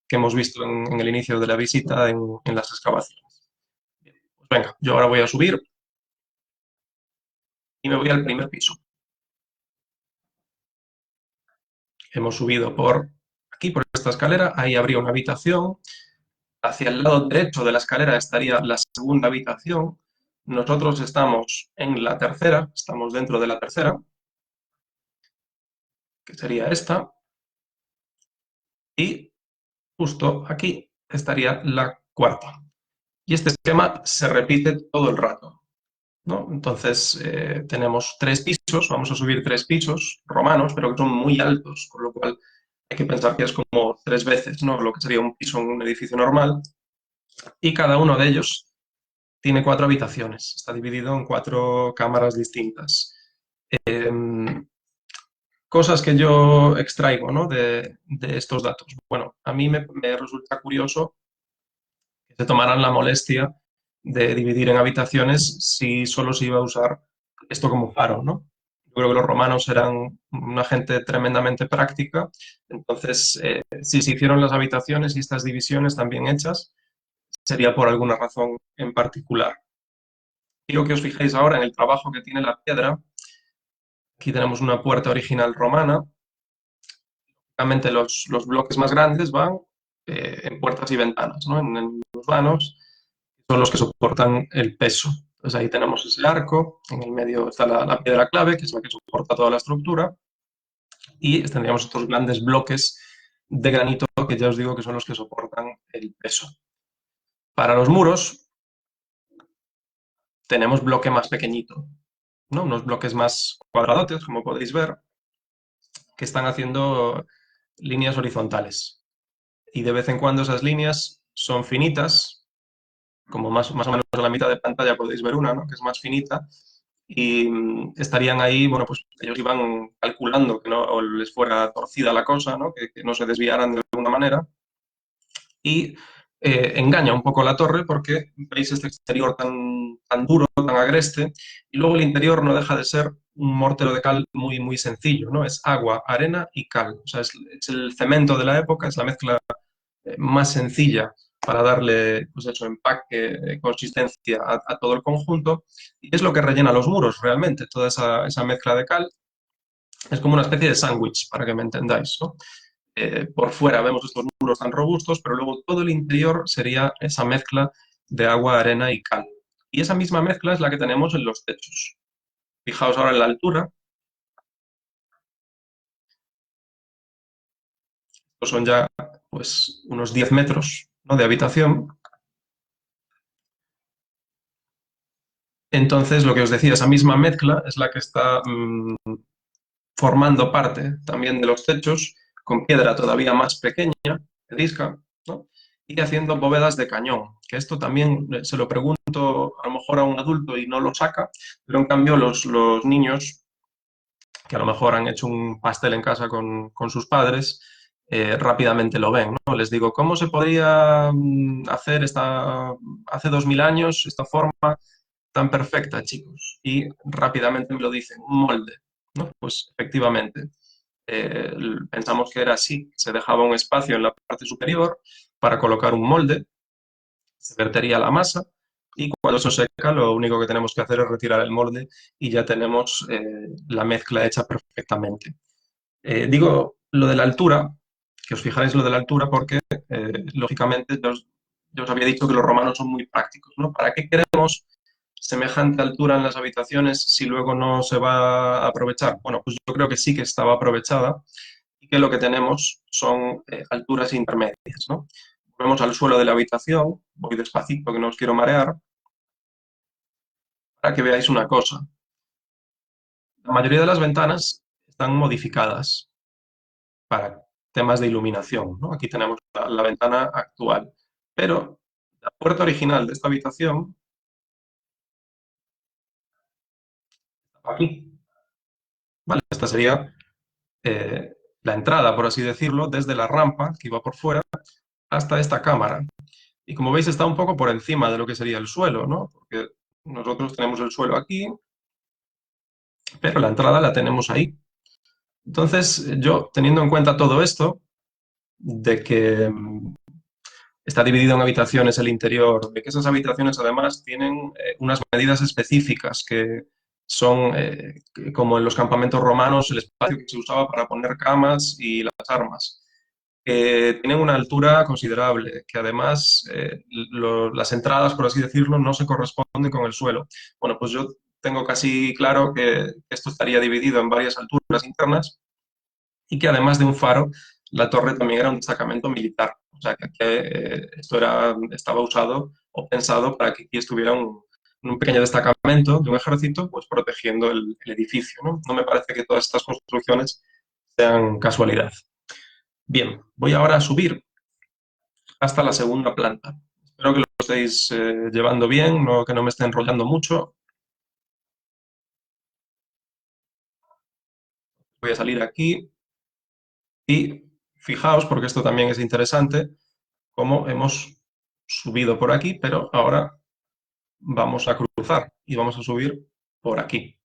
que hemos visto en el inicio de la visita en las excavaciones. Bien, pues venga, yo ahora voy a subir y me voy al primer piso. Hemos subido por aquí, por esta escalera, ahí habría una habitación. Hacia el lado derecho de la escalera estaría la segunda habitación. Nosotros estamos en la tercera, estamos dentro de la tercera, que sería esta, y justo aquí estaría la cuarta. Y este esquema se repite todo el rato, ¿no? Entonces, tenemos 3 pisos, vamos a subir 3 pisos romanos, pero que son muy altos, con lo cual hay que pensar que es como 3 veces, ¿no? Lo que sería un piso en un edificio normal, y cada uno de ellos tiene 4 habitaciones, está dividido en 4 cámaras distintas. Eh, Cosas que yo extraigo, ¿no? de estos datos. Bueno, a mí me resulta curioso que se tomaran la molestia de dividir en habitaciones si solo se iba a usar esto como faro, ¿no? Yo creo que los romanos eran una gente tremendamente práctica, entonces si se hicieron las habitaciones y estas divisiones también hechas, sería por alguna razón en particular. Quiero que os fijéis ahora en el trabajo que tiene la piedra. Aquí tenemos una puerta original romana. Realmente los bloques más grandes van en puertas y ventanas, ¿no? En los vanos, son los que soportan el peso. Entonces ahí tenemos ese arco, en el medio está la piedra clave, que es la que soporta toda la estructura, y tendríamos estos grandes bloques de granito que ya os digo que son los que soportan el peso. Para los muros tenemos bloque más pequeñito, ¿no? Unos bloques más cuadradotes, como podéis ver, que están haciendo líneas horizontales. Y de vez en cuando esas líneas son finitas, como más o menos en la mitad de pantalla podéis ver una, ¿no? Que es más finita, y estarían ahí, bueno, pues ellos iban calculando que no les fuera torcida la cosa, ¿no? Que no se desviaran de alguna manera, y engaña un poco la torre porque veis este exterior tan duro, tan agreste, y luego el interior no deja de ser un mortero de cal muy, muy sencillo, ¿no? Es agua, arena y cal. O sea, es el cemento de la época, es la mezcla más sencilla para darle, pues eso, empaque, consistencia a todo el conjunto, y es lo que rellena los muros realmente, toda esa mezcla de cal. Es como una especie de sándwich, para que me entendáis, ¿no? Por fuera vemos estos muros tan robustos, pero luego todo el interior sería esa mezcla de agua, arena y cal. Y esa misma mezcla es la que tenemos en los techos. Fijaos ahora en la altura, estos son ya pues unos 10 metros, ¿no? De habitación. Entonces, lo que os decía, esa misma mezcla es la que está formando parte también de los techos, con piedra todavía más pequeña, disca, ¿no? Y haciendo bóvedas de cañón, que esto también se lo pregunto a lo mejor a un adulto y no lo saca, pero en cambio los niños que a lo mejor han hecho un pastel en casa con sus padres, rápidamente lo ven, ¿no? Les digo, ¿cómo se podría hacer hace 2000 años esta forma tan perfecta, chicos? Y rápidamente me lo dicen, un molde, ¿no? Pues efectivamente, pensamos que era así, se dejaba un espacio en la parte superior para colocar un molde, se vertería la masa y cuando eso seca lo único que tenemos que hacer es retirar el molde y ya tenemos la mezcla hecha perfectamente. Digo lo de la altura, que os fijáis lo de la altura porque lógicamente yo os había dicho que los romanos son muy prácticos, ¿no? ¿Para qué queremos semejante altura en las habitaciones si luego no se va a aprovechar? Bueno, pues yo creo que sí que estaba aprovechada y que lo que tenemos son alturas intermedias, ¿no? Volvemos al suelo de la habitación, voy despacito que no os quiero marear, para que veáis una cosa. La mayoría de las ventanas están modificadas para temas de iluminación, ¿no? Aquí tenemos la ventana actual, pero la puerta original de esta habitación, aquí, ¿vale? Esta sería eh, la entrada, por así decirlo, desde la rampa que iba por fuera hasta esta cámara. Y como veis está un poco por encima de lo que sería el suelo, ¿no? Porque nosotros tenemos el suelo aquí, pero la entrada la tenemos ahí. Entonces, yo, teniendo en cuenta todo esto, de que está dividido en habitaciones el interior, de que esas habitaciones además tienen unas medidas específicas que son, como en los campamentos romanos, el espacio que se usaba para poner camas y las armas. Tienen una altura considerable, que además las entradas, por así decirlo, no se corresponden con el suelo. Bueno, pues yo tengo casi claro que esto estaría dividido en varias alturas internas y que además de un faro, la torre también era un destacamento militar. O sea, que esto estaba usado o pensado para que aquí estuviera un pequeño destacamento de un ejército, pues protegiendo el edificio, ¿no? No me parece que todas estas construcciones sean casualidad. Bien, voy ahora a subir hasta la segunda planta. Espero que lo estéis llevando bien, que no me esté enrollando mucho. Voy a salir aquí y fijaos, porque esto también es interesante, cómo hemos subido por aquí, pero ahora vamos a cruzar y vamos a subir por aquí.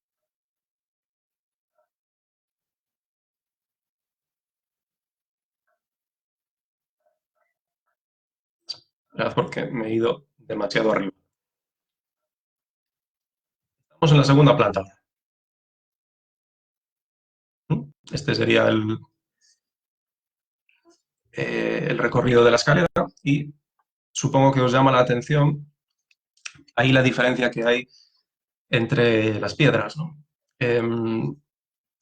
Mirad, porque me he ido demasiado arriba. Estamos en la segunda planta. Este sería el recorrido de la escalera y supongo que os llama la atención ahí la diferencia que hay entre las piedras, ¿no?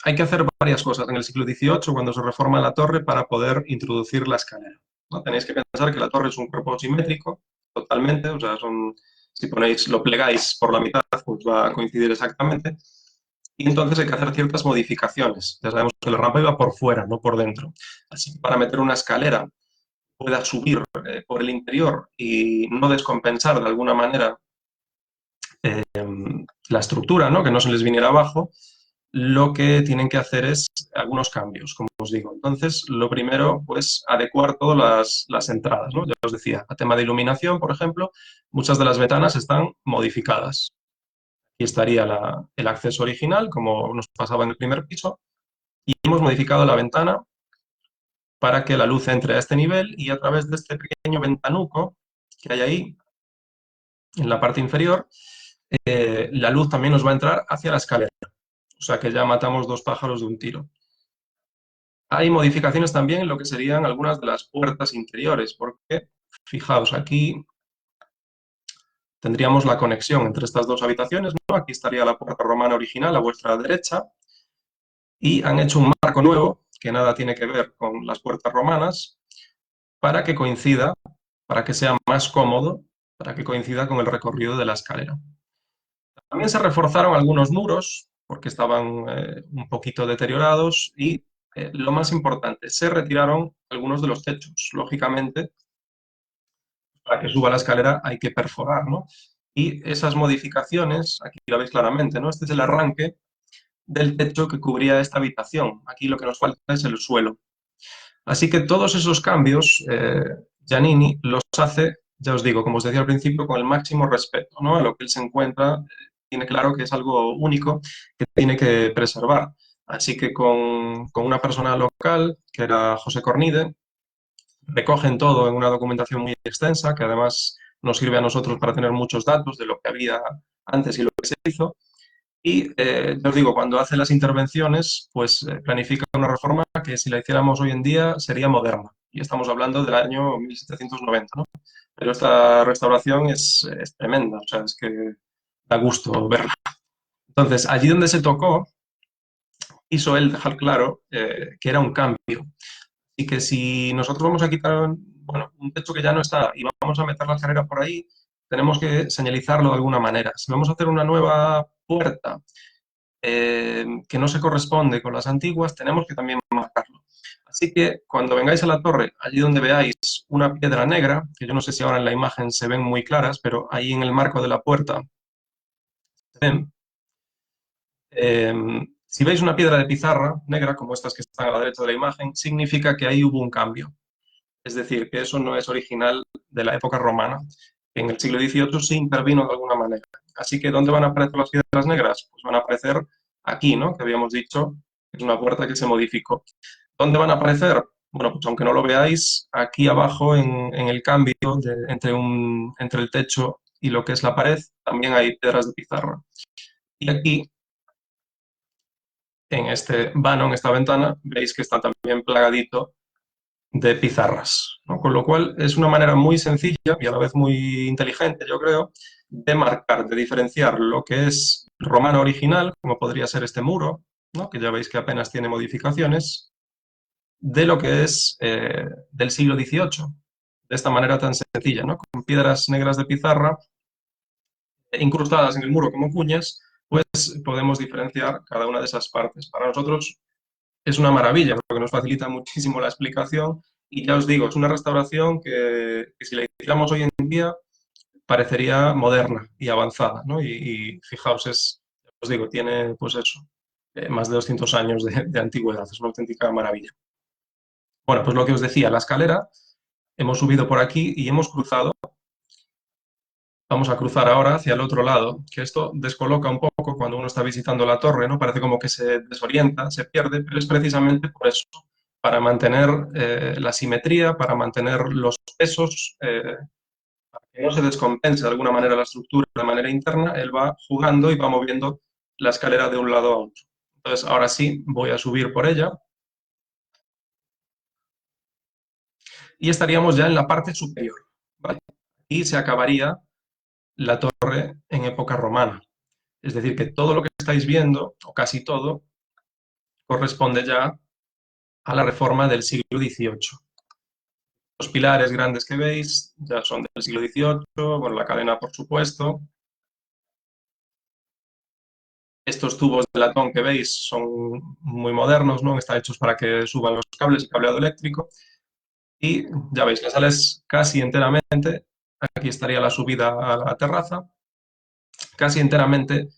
Hay que hacer varias cosas en el siglo XVIII cuando se reforma la torre para poder introducir la escalera, ¿no? Tenéis que pensar que la torre es un cuerpo simétrico totalmente, o sea, si ponéis, lo plegáis por la mitad, pues va a coincidir exactamente. Y entonces hay que hacer ciertas modificaciones. Ya sabemos que la rampa iba por fuera, no por dentro. Así que para meter una escalera pueda subir por el interior y no descompensar de alguna manera eh, la estructura, ¿no? Que no se les viniera abajo, lo que tienen que hacer es algunos cambios, como os digo. Entonces, lo primero, pues, adecuar todas las entradas, ¿no? Ya os decía, a tema de iluminación, por ejemplo, muchas de las ventanas están modificadas. Aquí estaría el acceso original, como nos pasaba en el primer piso, y hemos modificado la ventana para que la luz entre a este nivel y a través de este pequeño ventanuco que hay ahí, en la parte inferior, la luz también nos va a entrar hacia la escalera. O sea que ya matamos dos pájaros de un tiro. Hay modificaciones también en lo que serían algunas de las puertas interiores, porque fijaos, aquí tendríamos la conexión entre estas dos habitaciones, ¿no? Aquí estaría la puerta romana original a vuestra derecha y han hecho un marco nuevo que nada tiene que ver con las puertas romanas para que coincida, para que sea más cómodo, para que coincida con el recorrido de la escalera. También se reforzaron algunos muros porque estaban un poquito deteriorados y lo más importante, se retiraron algunos de los techos. Lógicamente, para que suba la escalera hay que perforar, ¿no? Y esas modificaciones, aquí lo veis claramente, ¿no? Este es el arranque del techo que cubría esta habitación. Aquí lo que nos falta es el suelo. Así que todos esos cambios, Giannini los hace, ya os digo, como os decía al principio, con el máximo respeto, ¿no? A lo que él se encuentra, tiene claro que es algo único que tiene que preservar. Así que con una persona local, que era José Cornide, recogen todo en una documentación muy extensa, que además nos sirve a nosotros para tener muchos datos de lo que había antes y lo que se hizo. Y ya os digo, cuando hace las intervenciones, pues planifica una reforma que si la hiciéramos hoy en día sería moderna. Y estamos hablando del año 1790, ¿no? Pero esta restauración es tremenda, o sea, es que da gusto verla. Entonces, allí donde se tocó, quiso él dejar claro que era un cambio y que si nosotros vamos a quitar, bueno, un techo que ya no está y vamos a meter la escalera por ahí, tenemos que señalizarlo de alguna manera. Si vamos a hacer una nueva puerta que no se corresponde con las antiguas, tenemos que también marcarlo. Así que cuando vengáis a la torre, allí donde veáis una piedra negra, que yo no sé si ahora en la imagen se ven muy claras, pero ahí en el marco de la puerta se ven, eh, si veis una piedra de pizarra negra, como estas que están a la derecha de la imagen, significa que ahí hubo un cambio. Es decir, que eso no es original de la época romana. En el siglo XVIII sí intervino de alguna manera. Así que, ¿dónde van a aparecer las piedras negras? Pues van a aparecer aquí, ¿no? Que habíamos dicho, es una puerta que se modificó. ¿Dónde van a aparecer? Bueno, pues aunque no lo veáis, aquí abajo en el cambio entre el techo y lo que es la pared, también hay piedras de pizarra. Y aquí, en este vano, en esta ventana, veis que está también plagadito de pizarras, ¿no? Con lo cual es una manera muy sencilla y a la vez muy inteligente, yo creo, de marcar, de diferenciar lo que es romano original, como podría ser este muro, ¿no? Que ya veis que apenas tiene modificaciones, de lo que es del siglo XVIII, de esta manera tan sencilla, ¿no? Con piedras negras de pizarra incrustadas en el muro como cuñas, pues podemos diferenciar cada una de esas partes. Para nosotros es una maravilla porque nos facilita muchísimo la explicación y ya os digo, es una restauración que si la hiciéramos hoy en día parecería moderna y avanzada, ¿no? Y fijaos, os digo, tiene pues eso, más de 200 años de antigüedad, es una auténtica maravilla. Bueno, pues lo que os decía, la escalera, hemos subido por aquí y hemos cruzado. Vamos a cruzar ahora hacia el otro lado, que esto descoloca un poco cuando uno está visitando la torre, ¿no? Parece como que se desorienta, se pierde, pero es precisamente por eso, para mantener la simetría, para mantener los pesos, para que no se descompense de alguna manera la estructura de manera interna, él va jugando y va moviendo la escalera de un lado a otro. Entonces, ahora sí, voy a subir por ella y estaríamos ya en la parte superior, ¿vale? Y se acabaría la torre en época romana. Es decir, que todo lo que estáis viendo, o casi todo, corresponde ya a la reforma del siglo XVIII. Los pilares grandes que veis ya son del siglo XVIII, bueno, la cadena, por supuesto. Estos tubos de latón que veis son muy modernos, ¿no? Están hechos para que suban los cables y cableado eléctrico. Y ya veis, la sala es casi enteramente, aquí estaría la subida a la terraza, casi enteramente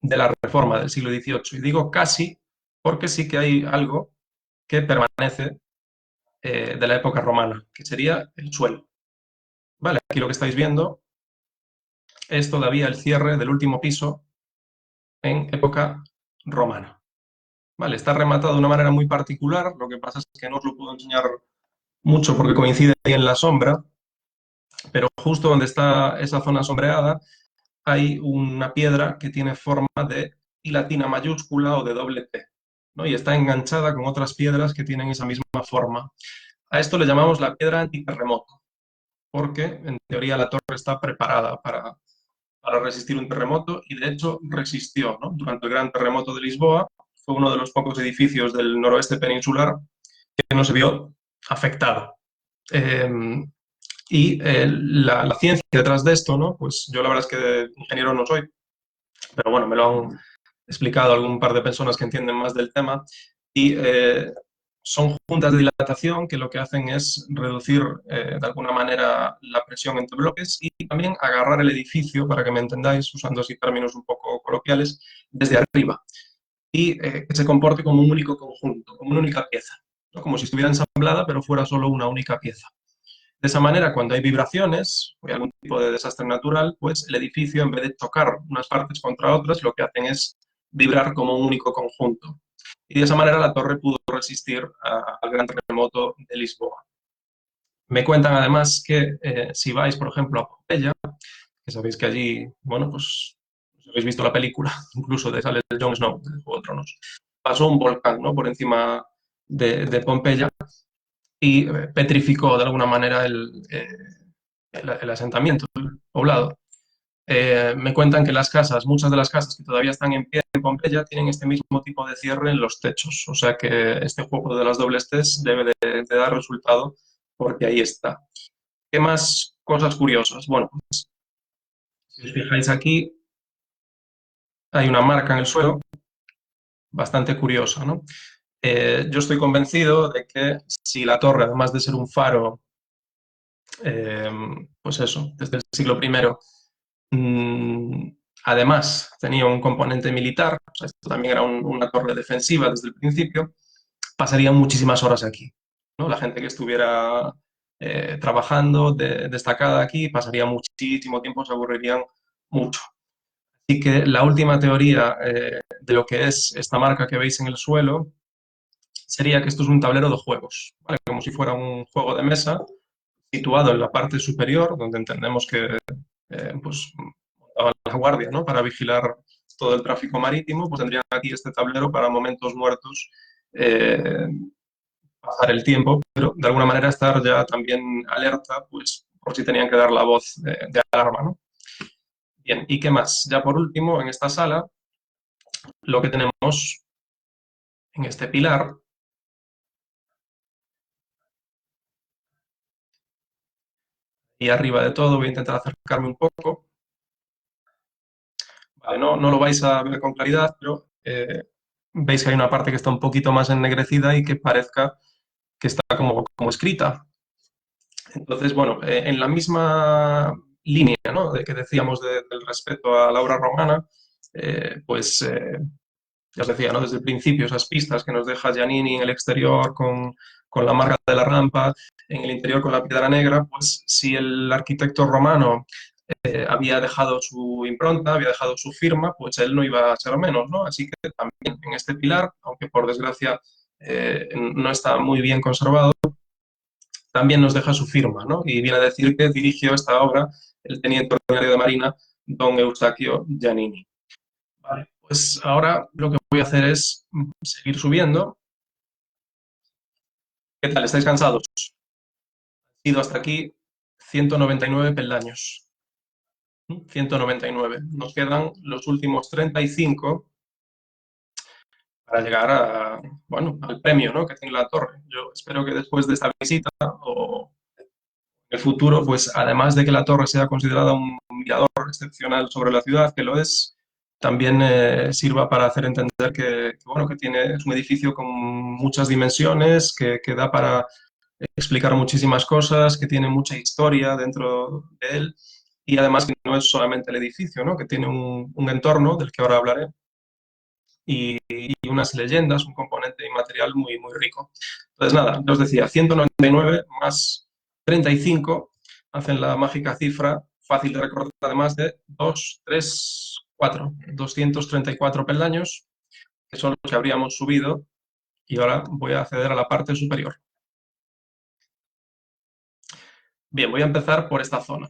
de la reforma del siglo XVIII. Y digo casi porque sí que hay algo que permanece de la época romana, que sería el suelo. Vale, aquí lo que estáis viendo es todavía el cierre del último piso en época romana. Vale, está rematado de una manera muy particular, lo que pasa es que no os lo puedo enseñar mucho porque coincide ahí en la sombra, pero justo donde está esa zona sombreada hay una piedra que tiene forma de I latina mayúscula o de doble T, ¿no? Y está enganchada con otras piedras que tienen esa misma forma. A esto le llamamos la piedra antiterremoto, porque en teoría la torre está preparada para resistir un terremoto y de hecho resistió, ¿no? Durante el gran terremoto de Lisboa fue uno de los pocos edificios del noroeste peninsular que no se vio afectado. La ciencia detrás de esto, ¿no? Pues yo la verdad es que ingeniero no soy, pero bueno, me lo han explicado algún par de personas que entienden más del tema y son juntas de dilatación que lo que hacen es reducir de alguna manera la presión entre bloques y también agarrar el edificio, para que me entendáis, usando así términos un poco coloquiales, desde arriba y que se comporte como un único conjunto, como una única pieza, ¿no? Como si estuviera ensamblada pero fuera solo una única pieza. De esa manera, cuando hay vibraciones o hay algún tipo de desastre natural, pues el edificio, en vez de chocar unas partes contra otras, lo que hacen es vibrar como un único conjunto. Y de esa manera la torre pudo resistir al gran terremoto de Lisboa. Me cuentan además que si vais, por ejemplo, a Pompeya, que sabéis que allí, bueno, pues si habéis visto la película, incluso de sale Jon Snow, de Juego de Tronos, pasó un volcán, ¿no? Por encima de Pompeya y petrificó de alguna manera el asentamiento, el poblado. Me cuentan que las casas, muchas de las casas que todavía están en pie en Pompeya, tienen este mismo tipo de cierre en los techos. O sea que este juego de las dobles T's debe de dar resultado porque ahí está. ¿Qué más cosas curiosas? Bueno, pues, si os fijáis aquí, hay una marca en el suelo bastante curiosa, ¿no? Yo estoy convencido de que si la torre, además de ser un faro, pues eso, desde el siglo I, además tenía un componente militar, o sea, esto también era una torre defensiva desde el principio, pasarían muchísimas horas aquí, ¿no? La gente que estuviera trabajando destacada aquí, pasaría muchísimo tiempo, se aburrirían mucho. Así que la última teoría de lo que es esta marca que veis en el suelo sería que esto es un tablero de juegos, ¿vale? Como si fuera un juego de mesa situado en la parte superior, donde entendemos que pues, montaban la guardia, ¿no? Para vigilar todo el tráfico marítimo, pues tendrían aquí este tablero para momentos muertos, eh, pasar el tiempo, pero de alguna manera estar ya también alerta, pues por si tenían que dar la voz de alarma, ¿no? Bien, ¿y qué más? Ya por último, en esta sala, lo que tenemos en este pilar, y arriba de todo voy a intentar acercarme un poco, vale, no lo vais a ver con claridad, pero veis que hay una parte que está un poquito más ennegrecida y que parezca que está como escrita. Entonces, bueno, en la misma línea, ¿no? De que decíamos del respeto a la obra romana, pues ya os decía, ¿no? Desde el principio, esas pistas que nos deja Giannini en el exterior con la marca de la rampa, en el interior con la piedra negra, pues si el arquitecto romano había dejado su impronta, había dejado su firma, pues él no iba a ser menos, ¿no? Así que también en este pilar, aunque por desgracia no está muy bien conservado, también nos deja su firma, ¿no? Y viene a decir que dirigió esta obra el teniente ordinario de Marina, don Eustaquio Giannini. Vale, pues ahora lo que voy a hacer es seguir subiendo. ¿Qué tal? ¿Estáis cansados? He ido hasta aquí 199 peldaños. 199. Nos quedan los últimos 35 para llegar bueno, al premio, ¿no? Que tiene la torre. Yo espero que después de esta visita o en el futuro, pues además de que la torre sea considerada un mirador excepcional sobre la ciudad, que lo es, también sirva para hacer entender bueno, que es un edificio con muchas dimensiones, que da para explicar muchísimas cosas, que tiene mucha historia dentro de él y además que no es solamente el edificio, ¿no? Que tiene un entorno del que ahora hablaré y unas leyendas, un componente inmaterial muy, muy rico. Entonces, nada, os decía, 199 más 35 hacen la mágica cifra, fácil de recordar, además de 2, 3, 4, 234 peldaños, que son los que habríamos subido, y ahora voy a acceder a la parte superior. Bien, voy a empezar por esta zona.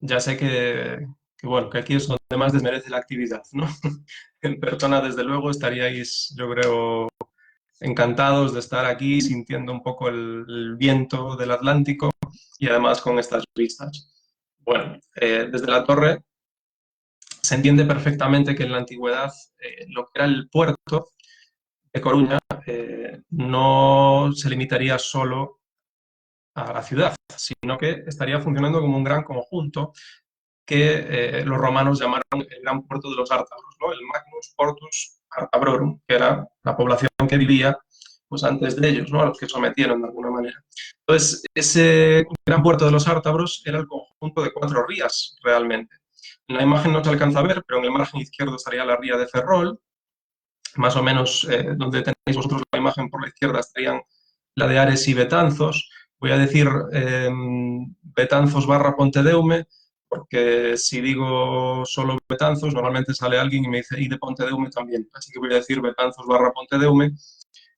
Ya sé bueno, que aquí es donde más desmerece la actividad, ¿no? En persona, desde luego, estaríais, yo creo, encantados de estar aquí sintiendo un poco el viento del Atlántico y además con estas vistas. Bueno, desde la torre se entiende perfectamente que en la antigüedad lo que era el puerto de Coruña no se limitaría solo a la ciudad, sino que estaría funcionando como un gran conjunto que los romanos llamaron el gran puerto de los Ártabros, ¿no? El Magnus Portus Artabrorum, que era la población que vivía pues, antes de ellos, ¿no? A los que sometieron de alguna manera. Entonces, ese gran puerto de los Ártabros era el conjunto de 4 rías, realmente. En la imagen no se alcanza a ver, pero en el margen izquierdo estaría la ría de Ferrol, más o menos donde tenéis vosotros la imagen por la izquierda estarían la de Ares y Betanzos. Voy a decir Betanzos barra Pontedeume, porque si digo solo Betanzos, normalmente sale alguien y me dice, y de Pontedeume también. Así que voy a decir Betanzos barra Pontedeume.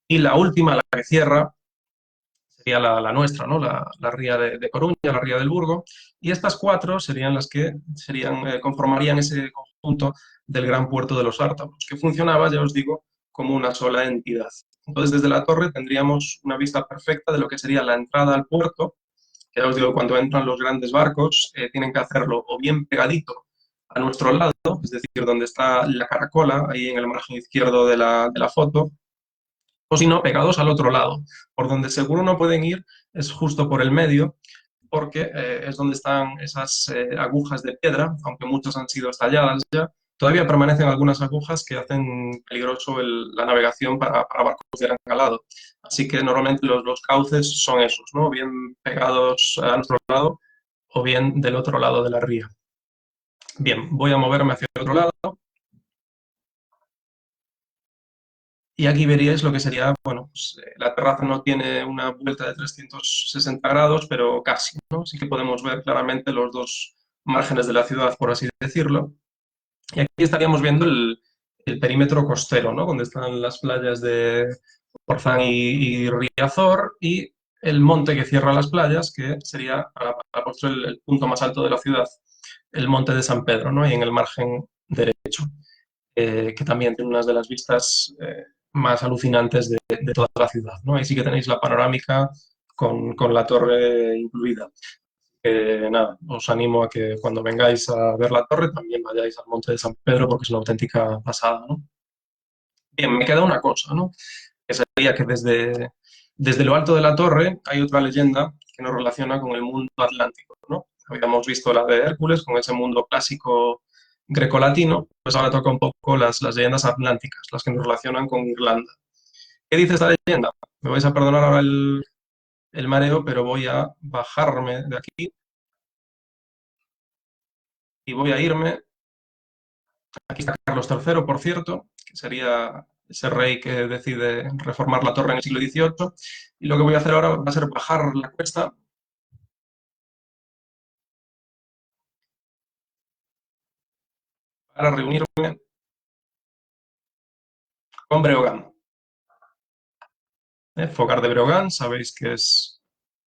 Y la última, la que cierra, sería la nuestra, ¿no? La ría de Coruña, la ría del Burgo. Y estas 4 serían las que conformarían ese conjunto del gran puerto de los Ártabros, que funcionaba, ya os digo, como una sola entidad. Entonces, desde la torre tendríamos una vista perfecta de lo que sería la entrada al puerto, que ya os digo, cuando entran los grandes barcos, tienen que hacerlo o bien pegadito a nuestro lado, es decir, donde está la caracola, ahí en el margen izquierdo de la foto, o si no, pegados al otro lado. Por donde seguro no pueden ir es justo por el medio, porque es donde están esas agujas de piedra, aunque muchas han sido estalladas ya. Todavía permanecen algunas agujas que hacen peligroso la navegación para barcos de gran calado. Así que normalmente los cauces son esos, ¿no? Bien pegados a nuestro lado o bien del otro lado de la ría. Bien, voy a moverme hacia el otro lado. Y aquí veríais lo que sería, bueno, pues, la terraza no tiene una vuelta de 360 grados, pero casi, ¿no? Sí que podemos ver claramente los dos márgenes de la ciudad, por así decirlo. Y aquí estaríamos viendo el perímetro costero, ¿no? Donde están las playas de Orzán y Riazor y el monte que cierra las playas, que sería a postre el punto más alto de la ciudad, el monte de San Pedro, ¿no? Y en el margen derecho, que también tiene unas de las vistas más alucinantes de toda la ciudad, ¿no? Ahí sí que tenéis la panorámica con la torre incluida. Nada, os animo a que cuando vengáis a ver la torre también vayáis al Monte de San Pedro porque es una auténtica pasada, ¿no? Bien, me queda una cosa, ¿no? Que sería que desde lo alto de la torre hay otra leyenda que nos relaciona con el mundo atlántico, ¿no? Habíamos visto la de Hércules con ese mundo clásico grecolatino, pues ahora toca un poco las leyendas atlánticas, las que nos relacionan con Irlanda. ¿Qué dice esta leyenda? Me vais a perdonar ahora el mareo, pero voy a bajarme de aquí y voy a irme. Aquí está Carlos III, por cierto, que sería ese rey que decide reformar la torre en el siglo XVIII. Y lo que voy a hacer ahora va a ser bajar la cuesta para reunirme con Breogán. Fogar de Breogán, sabéis que es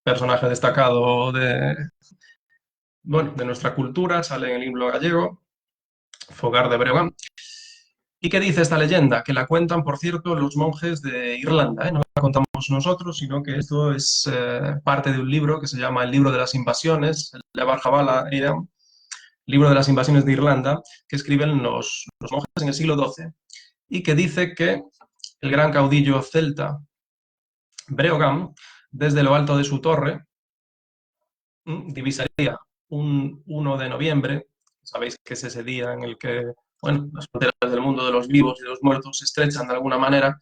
personaje destacado bueno, de nuestra cultura, sale en el himno gallego, Fogar de Breogán. ¿Y qué dice esta leyenda? Que la cuentan, por cierto, los monjes de Irlanda, ¿eh? No la contamos nosotros, sino que esto es parte de un libro que se llama El libro de las invasiones, el de Barjabala era libro de las invasiones de Irlanda, que escriben los monjes en el siglo XII, y que dice que el gran caudillo celta Breogán, desde lo alto de su torre, divisaría un 1 de noviembre, sabéis que es ese día en el que bueno, las fronteras del mundo de los vivos y de los muertos se estrechan de alguna manera,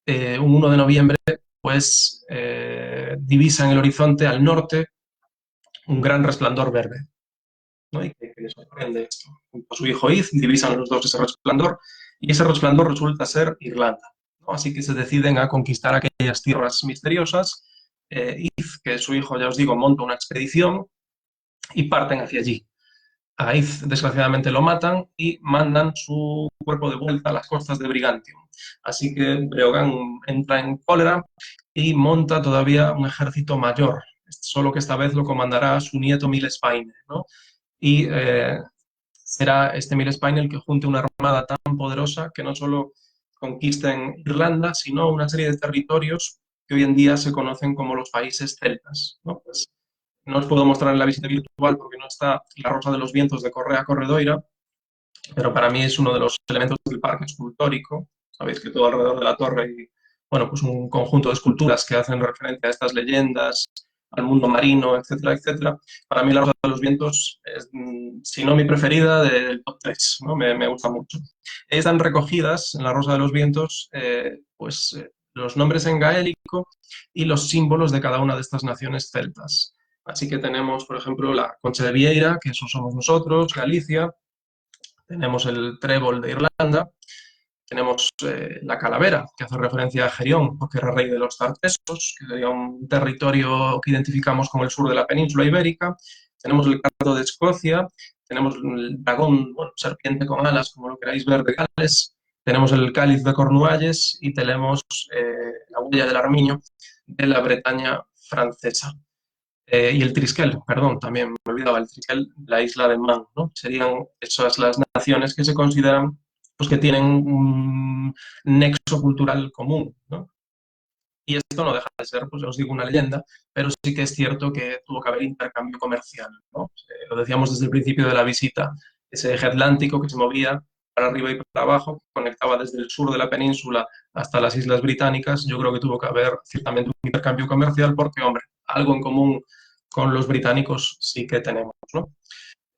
un 1 de noviembre, pues divisa en el horizonte al norte un gran resplandor verde, ¿no? Y que le sorprende esto. Junto a su hijo Iz divisan los dos ese resplandor y ese resplandor resulta ser Irlanda, ¿no? Así que se deciden a conquistar aquellas tierras misteriosas. Iz, que es su hijo, ya os digo, monta una expedición y parten hacia allí. A Iz, desgraciadamente, lo matan y mandan su cuerpo de vuelta a las costas de Brigantium. Así que Breogán entra en cólera y monta todavía un ejército mayor, solo que esta vez lo comandará su nieto Milespaine, ¿no? Y será este Milespaine el que junte una armada tan poderosa que no solo conquisten Irlanda, sino una serie de territorios que hoy en día se conocen como los países celtas, ¿no? Pues no os puedo mostrar en la visita virtual porque no está la Rosa de los Vientos de Correa Corredoira, pero para mí es uno de los elementos del parque escultórico. Sabéis que todo alrededor de la torre hay, bueno, pues un conjunto de esculturas que hacen referencia a estas leyendas, al mundo marino, etcétera, etcétera. Para mí la Rosa de los Vientos es, si no mi preferida, del top 3, ¿no? Me gusta mucho. Están recogidas en la Rosa de los Vientos, los nombres en gaélico y los símbolos de cada una de estas naciones celtas. Así que tenemos, por ejemplo, la Concha de Vieira, que eso somos nosotros, Galicia, tenemos el trébol de Irlanda, tenemos la calavera, que hace referencia a Gerión, porque era rey de los tartesos, que sería un territorio que identificamos con el sur de la península ibérica. Tenemos el cardo de Escocia, tenemos el dragón, bueno, serpiente con alas, como lo queráis ver, de Gales. Tenemos el cáliz de Cornualles y tenemos la huella del armiño de la Bretaña francesa. Y el Triskel, perdón, también me olvidaba el Triskel, la isla de Man, ¿no? Serían esas las naciones que se consideran pues, que tienen un nexo cultural común, ¿no? Y esto no deja de ser, pues os digo, una leyenda, pero sí que es cierto que tuvo que haber intercambio comercial, ¿no? Lo decíamos desde el principio de la visita, ese eje atlántico que se movía para arriba y para abajo, conectaba desde el sur de la península hasta las islas británicas, yo creo que tuvo que haber ciertamente un intercambio comercial porque, hombre, algo en común con los británicos sí que tenemos, ¿no?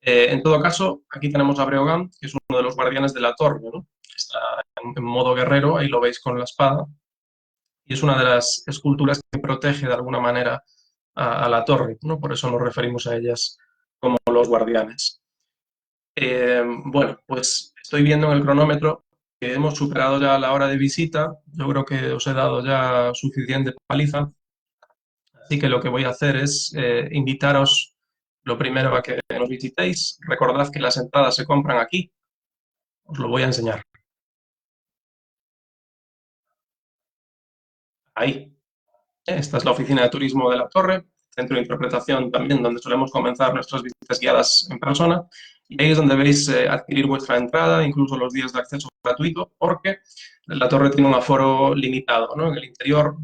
En todo caso, aquí tenemos a Breogán, que es uno de los guardianes de la torre, ¿no? Está en modo guerrero, ahí lo veis con la espada, y es una de las esculturas que protege de alguna manera a la torre, ¿no? Por eso nos referimos a ellas como los guardianes. Bueno, pues estoy viendo en el cronómetro que hemos superado ya la hora de visita. Yo creo que os he dado ya suficiente paliza, así que lo que voy a hacer es invitaros lo primero a que nos visitéis. Recordad que las entradas se compran aquí, os lo voy a enseñar. Ahí. Esta es la oficina de turismo de la Torre, centro de interpretación también, donde solemos comenzar nuestras visitas guiadas en persona. Y ahí es donde veis adquirir vuestra entrada, incluso los días de acceso gratuito, porque la torre tiene un aforo limitado, ¿no? En el interior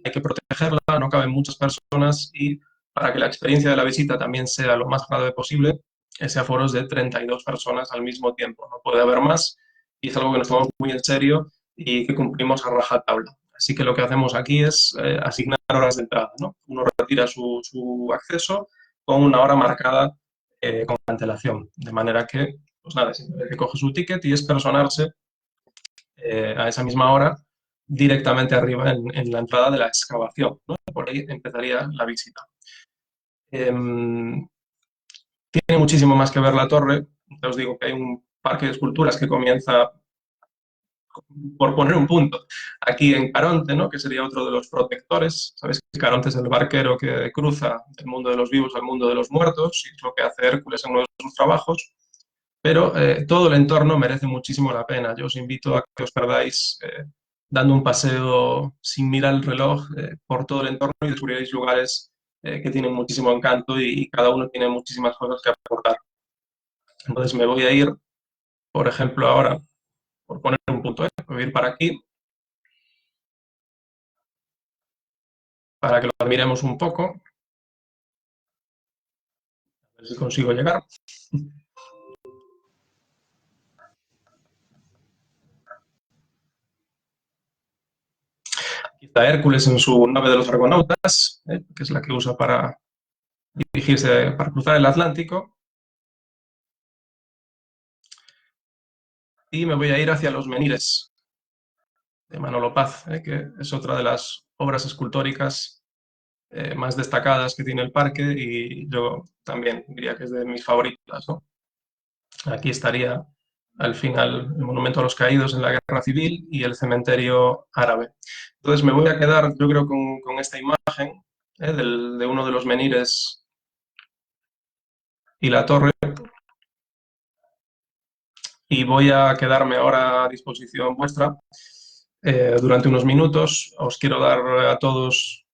hay que protegerla, no caben muchas personas y para que la experiencia de la visita también sea lo más agradable posible, ese aforo es de 32 personas al mismo tiempo. No puede haber más y es algo que nos tomamos muy en serio y que cumplimos a rajatabla. Así que lo que hacemos aquí es asignar horas de entrada, ¿no? Uno retira su acceso con una hora marcada con antelación, de manera que, pues nada, simplemente coge su ticket y es personarse a esa misma hora directamente arriba en la entrada de la excavación, ¿no? Por ahí empezaría la visita. Tiene muchísimo más que ver la torre. Ya os digo que hay un parque de esculturas que comienza, por poner un punto, aquí en Caronte, ¿no? Que sería otro de los protectores. Sabéis que Caronte es el barquero que cruza del mundo de los vivos al mundo de los muertos, y es lo que hace Hércules en uno de sus trabajos. Pero todo el entorno merece muchísimo la pena. Yo os invito a que os perdáis dando un paseo sin mirar el reloj por todo el entorno y descubriréis lugares que tienen muchísimo encanto y cada uno tiene muchísimas cosas que aportar. Entonces me voy a ir, por ejemplo, ahora, por poner un punto, voy a ir para aquí para que lo admiremos un poco, a ver si consigo llegar. Aquí está Hércules en su nave de los argonautas, que es la que usa para dirigirse, para cruzar el Atlántico. Y me voy a ir hacia los menires de Manolo Paz, que es otra de las obras escultóricas más destacadas que tiene el parque y yo también diría que es de mis favoritas, ¿no? Aquí estaría al final el Monumento a los Caídos en la Guerra Civil y el cementerio árabe. Entonces me voy a quedar, yo creo, con esta imagen de uno de los menires y la torre, y voy a quedarme ahora a disposición vuestra durante unos minutos. Os quiero dar a todos,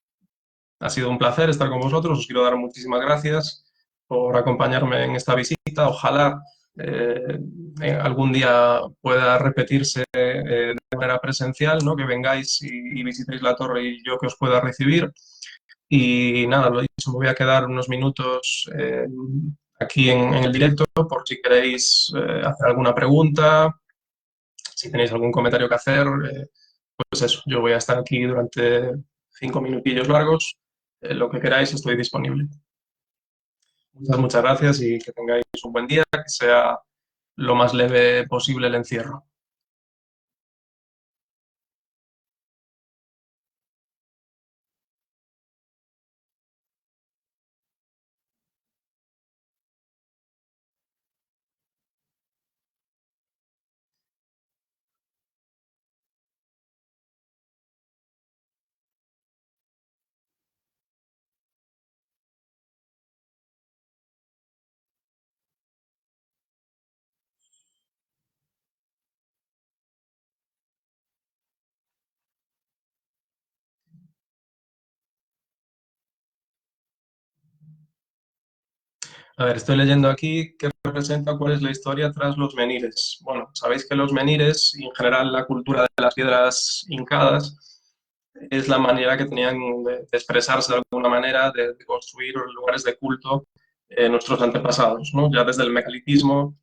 ha sido un placer estar con vosotros, os quiero dar muchísimas gracias por acompañarme en esta visita. Ojalá algún día pueda repetirse de manera presencial, ¿no? Que vengáis y visitéis la torre y yo que os pueda recibir. Y nada, lo dicho, me voy a quedar unos minutos aquí en el directo por si queréis hacer alguna pregunta, si tenéis algún comentario que hacer, pues eso, yo voy a estar aquí durante 5 minutillos largos. Lo que queráis, estoy disponible. Muchas gracias y que tengáis un buen día, que sea lo más leve posible el encierro. A ver, estoy leyendo aquí qué representa, cuál es la historia tras los menires. Bueno, sabéis que los menires y en general la cultura de las piedras hincadas es la manera que tenían de expresarse de alguna manera, de construir lugares de culto nuestros antepasados, ¿no? Ya desde el megalitismo,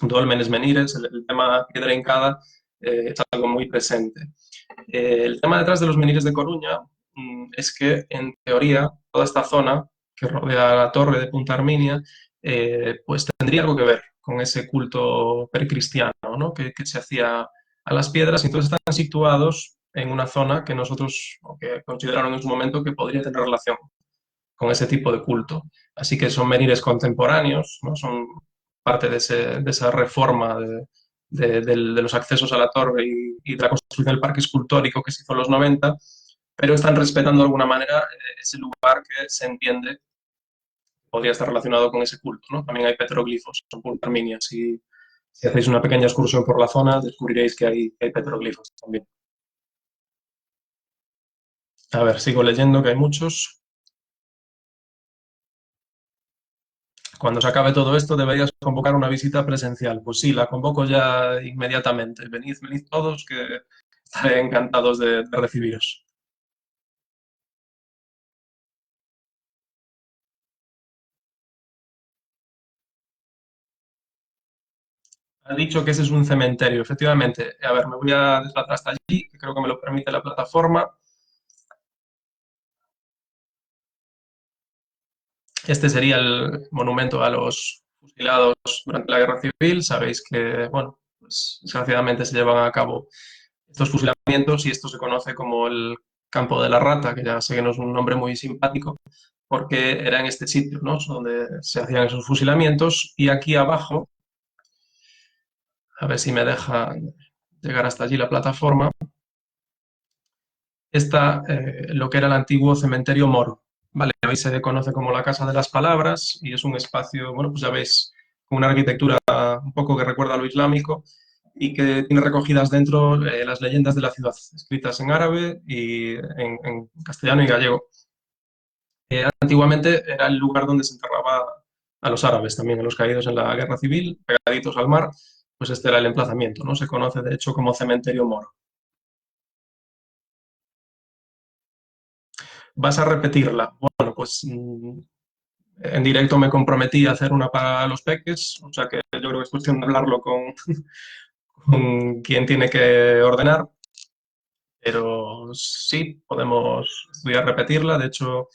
dólmenes, menires, el tema piedra hincada es algo muy presente. El tema detrás de los menires de Coruña es que, en teoría, toda esta zona que rodea la torre de Punta Arminia, pues tendría algo que ver con ese culto precristiano, ¿no? que se hacía a las piedras, y entonces están situados en una zona que nosotros, o que consideraron en su momento, que podría tener relación con ese tipo de culto. Así que son menires contemporáneos, ¿no? Son parte de esa reforma de los accesos a la torre y de la construcción del parque escultórico que se hizo en los 90, pero están respetando de alguna manera ese lugar que se entiende podría estar relacionado con ese culto, ¿no? También hay petroglifos en Punta Arminia. Si hacéis una pequeña excursión por la zona, descubriréis que hay petroglifos también. A ver, sigo leyendo, que hay muchos. Cuando se acabe todo esto, deberías convocar una visita presencial. Pues sí, la convoco ya inmediatamente. Venid, venid todos, que estaré encantados de recibiros. Ha dicho que ese es un cementerio, efectivamente. A ver, me voy a desplazar hasta allí, que creo que me lo permite la plataforma. Este sería el monumento a los fusilados durante la Guerra Civil. Sabéis que, bueno, pues, desgraciadamente se llevan a cabo estos fusilamientos y esto se conoce como el Campo de la Rata, que ya sé que no es un nombre muy simpático, porque era en este sitio, ¿no? Donde se hacían esos fusilamientos. Y aquí abajo, a ver si me deja llegar hasta allí la plataforma, está lo que era el antiguo cementerio moro. Vale, hoy se conoce como la Casa de las Palabras y es un espacio, bueno, pues ya veis, con una arquitectura un poco que recuerda a lo islámico y que tiene recogidas dentro las leyendas de la ciudad, escritas en árabe y en castellano y gallego. Antiguamente era el lugar donde se enterraba a los árabes también, a los caídos en la guerra civil, pegaditos al mar, pues este era el emplazamiento, ¿no? Se conoce de hecho como cementerio moro. ¿Vas a repetirla? Bueno, pues en directo me comprometí a hacer una para los peques, o sea que yo creo que es cuestión de hablarlo con quien tiene que ordenar, pero sí, podemos estudiar repetirla. De hecho,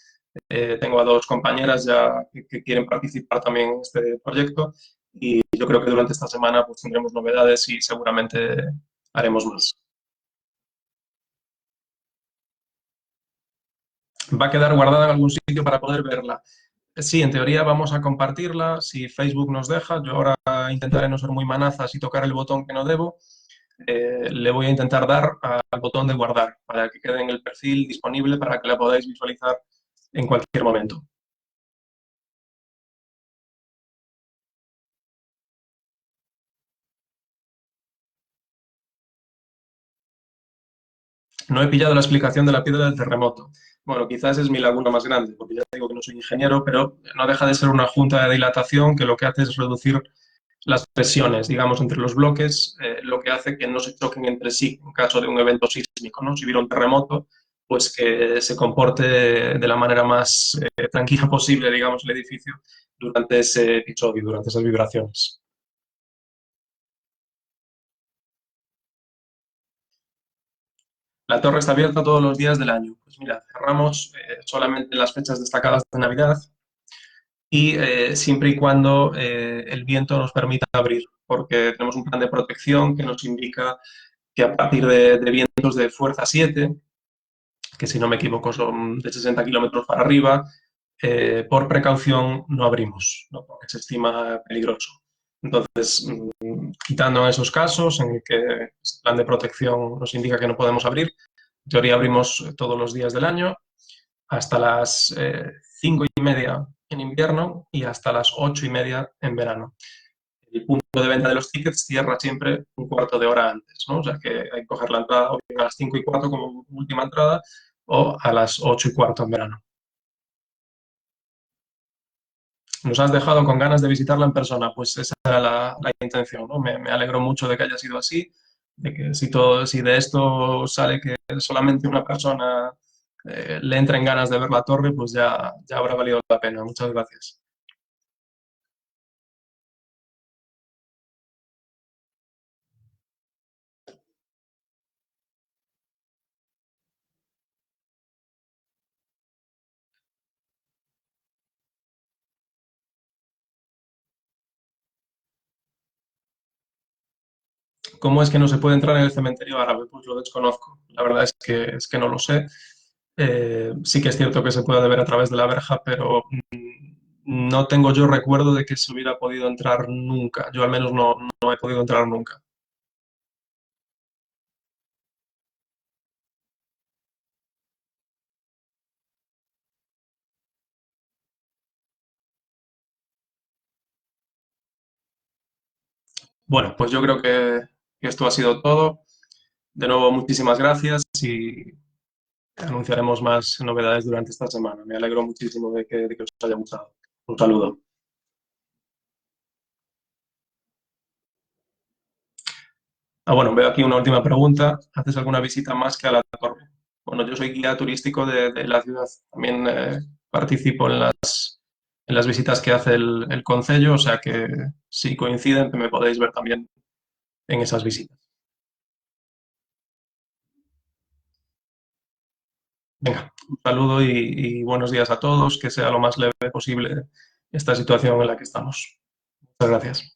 tengo a dos compañeras ya que quieren participar también en este proyecto y yo creo que durante esta semana pues tendremos novedades y seguramente haremos más. Va a quedar guardada en algún sitio para poder verla. Sí, en teoría vamos a compartirla, si Facebook nos deja. Yo ahora intentaré no ser muy manazas y tocar el botón que no debo. Le voy a intentar dar al botón de guardar para que quede en el perfil disponible para que la podáis visualizar en cualquier momento. No he pillado la explicación de la piedra del terremoto. Bueno, quizás es mi laguna más grande, porque ya digo que no soy ingeniero, pero no deja de ser una junta de dilatación que lo que hace es reducir las presiones, digamos, entre los bloques, lo que hace que no se choquen entre sí en caso de un evento sísmico, ¿no? Si hubiera un terremoto, pues que se comporte de la manera más tranquila posible, digamos, el edificio durante ese episodio, durante esas vibraciones. La torre está abierta todos los días del año. Pues mira, cerramos solamente en las fechas destacadas de Navidad y siempre y cuando el viento nos permita abrir, porque tenemos un plan de protección que nos indica que a partir de vientos de fuerza 7, que si no me equivoco son de 60 kilómetros para arriba, por precaución no abrimos, ¿no? Porque se estima peligroso. Entonces, quitando esos casos en el que el plan de protección nos indica que no podemos abrir, en teoría abrimos todos los días del año hasta las 5:30 en invierno y hasta las 8:30 en verano. El punto de venta de los tickets cierra siempre un cuarto de hora antes, ¿no? O sea que hay que coger la entrada o bien a las 5:15 como última entrada o a las 8:15 en verano. Nos has dejado con ganas de visitarla en persona, pues esa era la intención, ¿no? Me alegro mucho de que haya sido así, de que si de esto sale que solamente una persona le entra en ganas de ver la torre, pues ya habrá valido la pena. Muchas gracias. ¿Cómo es que no se puede entrar en el cementerio árabe? Pues lo desconozco. La verdad es que no lo sé. Sí que es cierto que se puede ver a través de la verja, pero no tengo yo recuerdo de que se hubiera podido entrar nunca. Yo al menos no he podido entrar nunca. Bueno, pues yo creo que esto ha sido todo. De nuevo, muchísimas gracias y anunciaremos más novedades durante esta semana. Me alegro muchísimo de que os haya gustado. Un saludo. Bueno, veo aquí una última pregunta. ¿Haces alguna visita más que a la torre? Bueno, yo soy guía turístico de la ciudad. También participo en las visitas que hace el concello, o sea que si coinciden, me podéis ver también en esas visitas. Venga, un saludo y buenos días a todos, que sea lo más leve posible esta situación en la que estamos. Muchas gracias.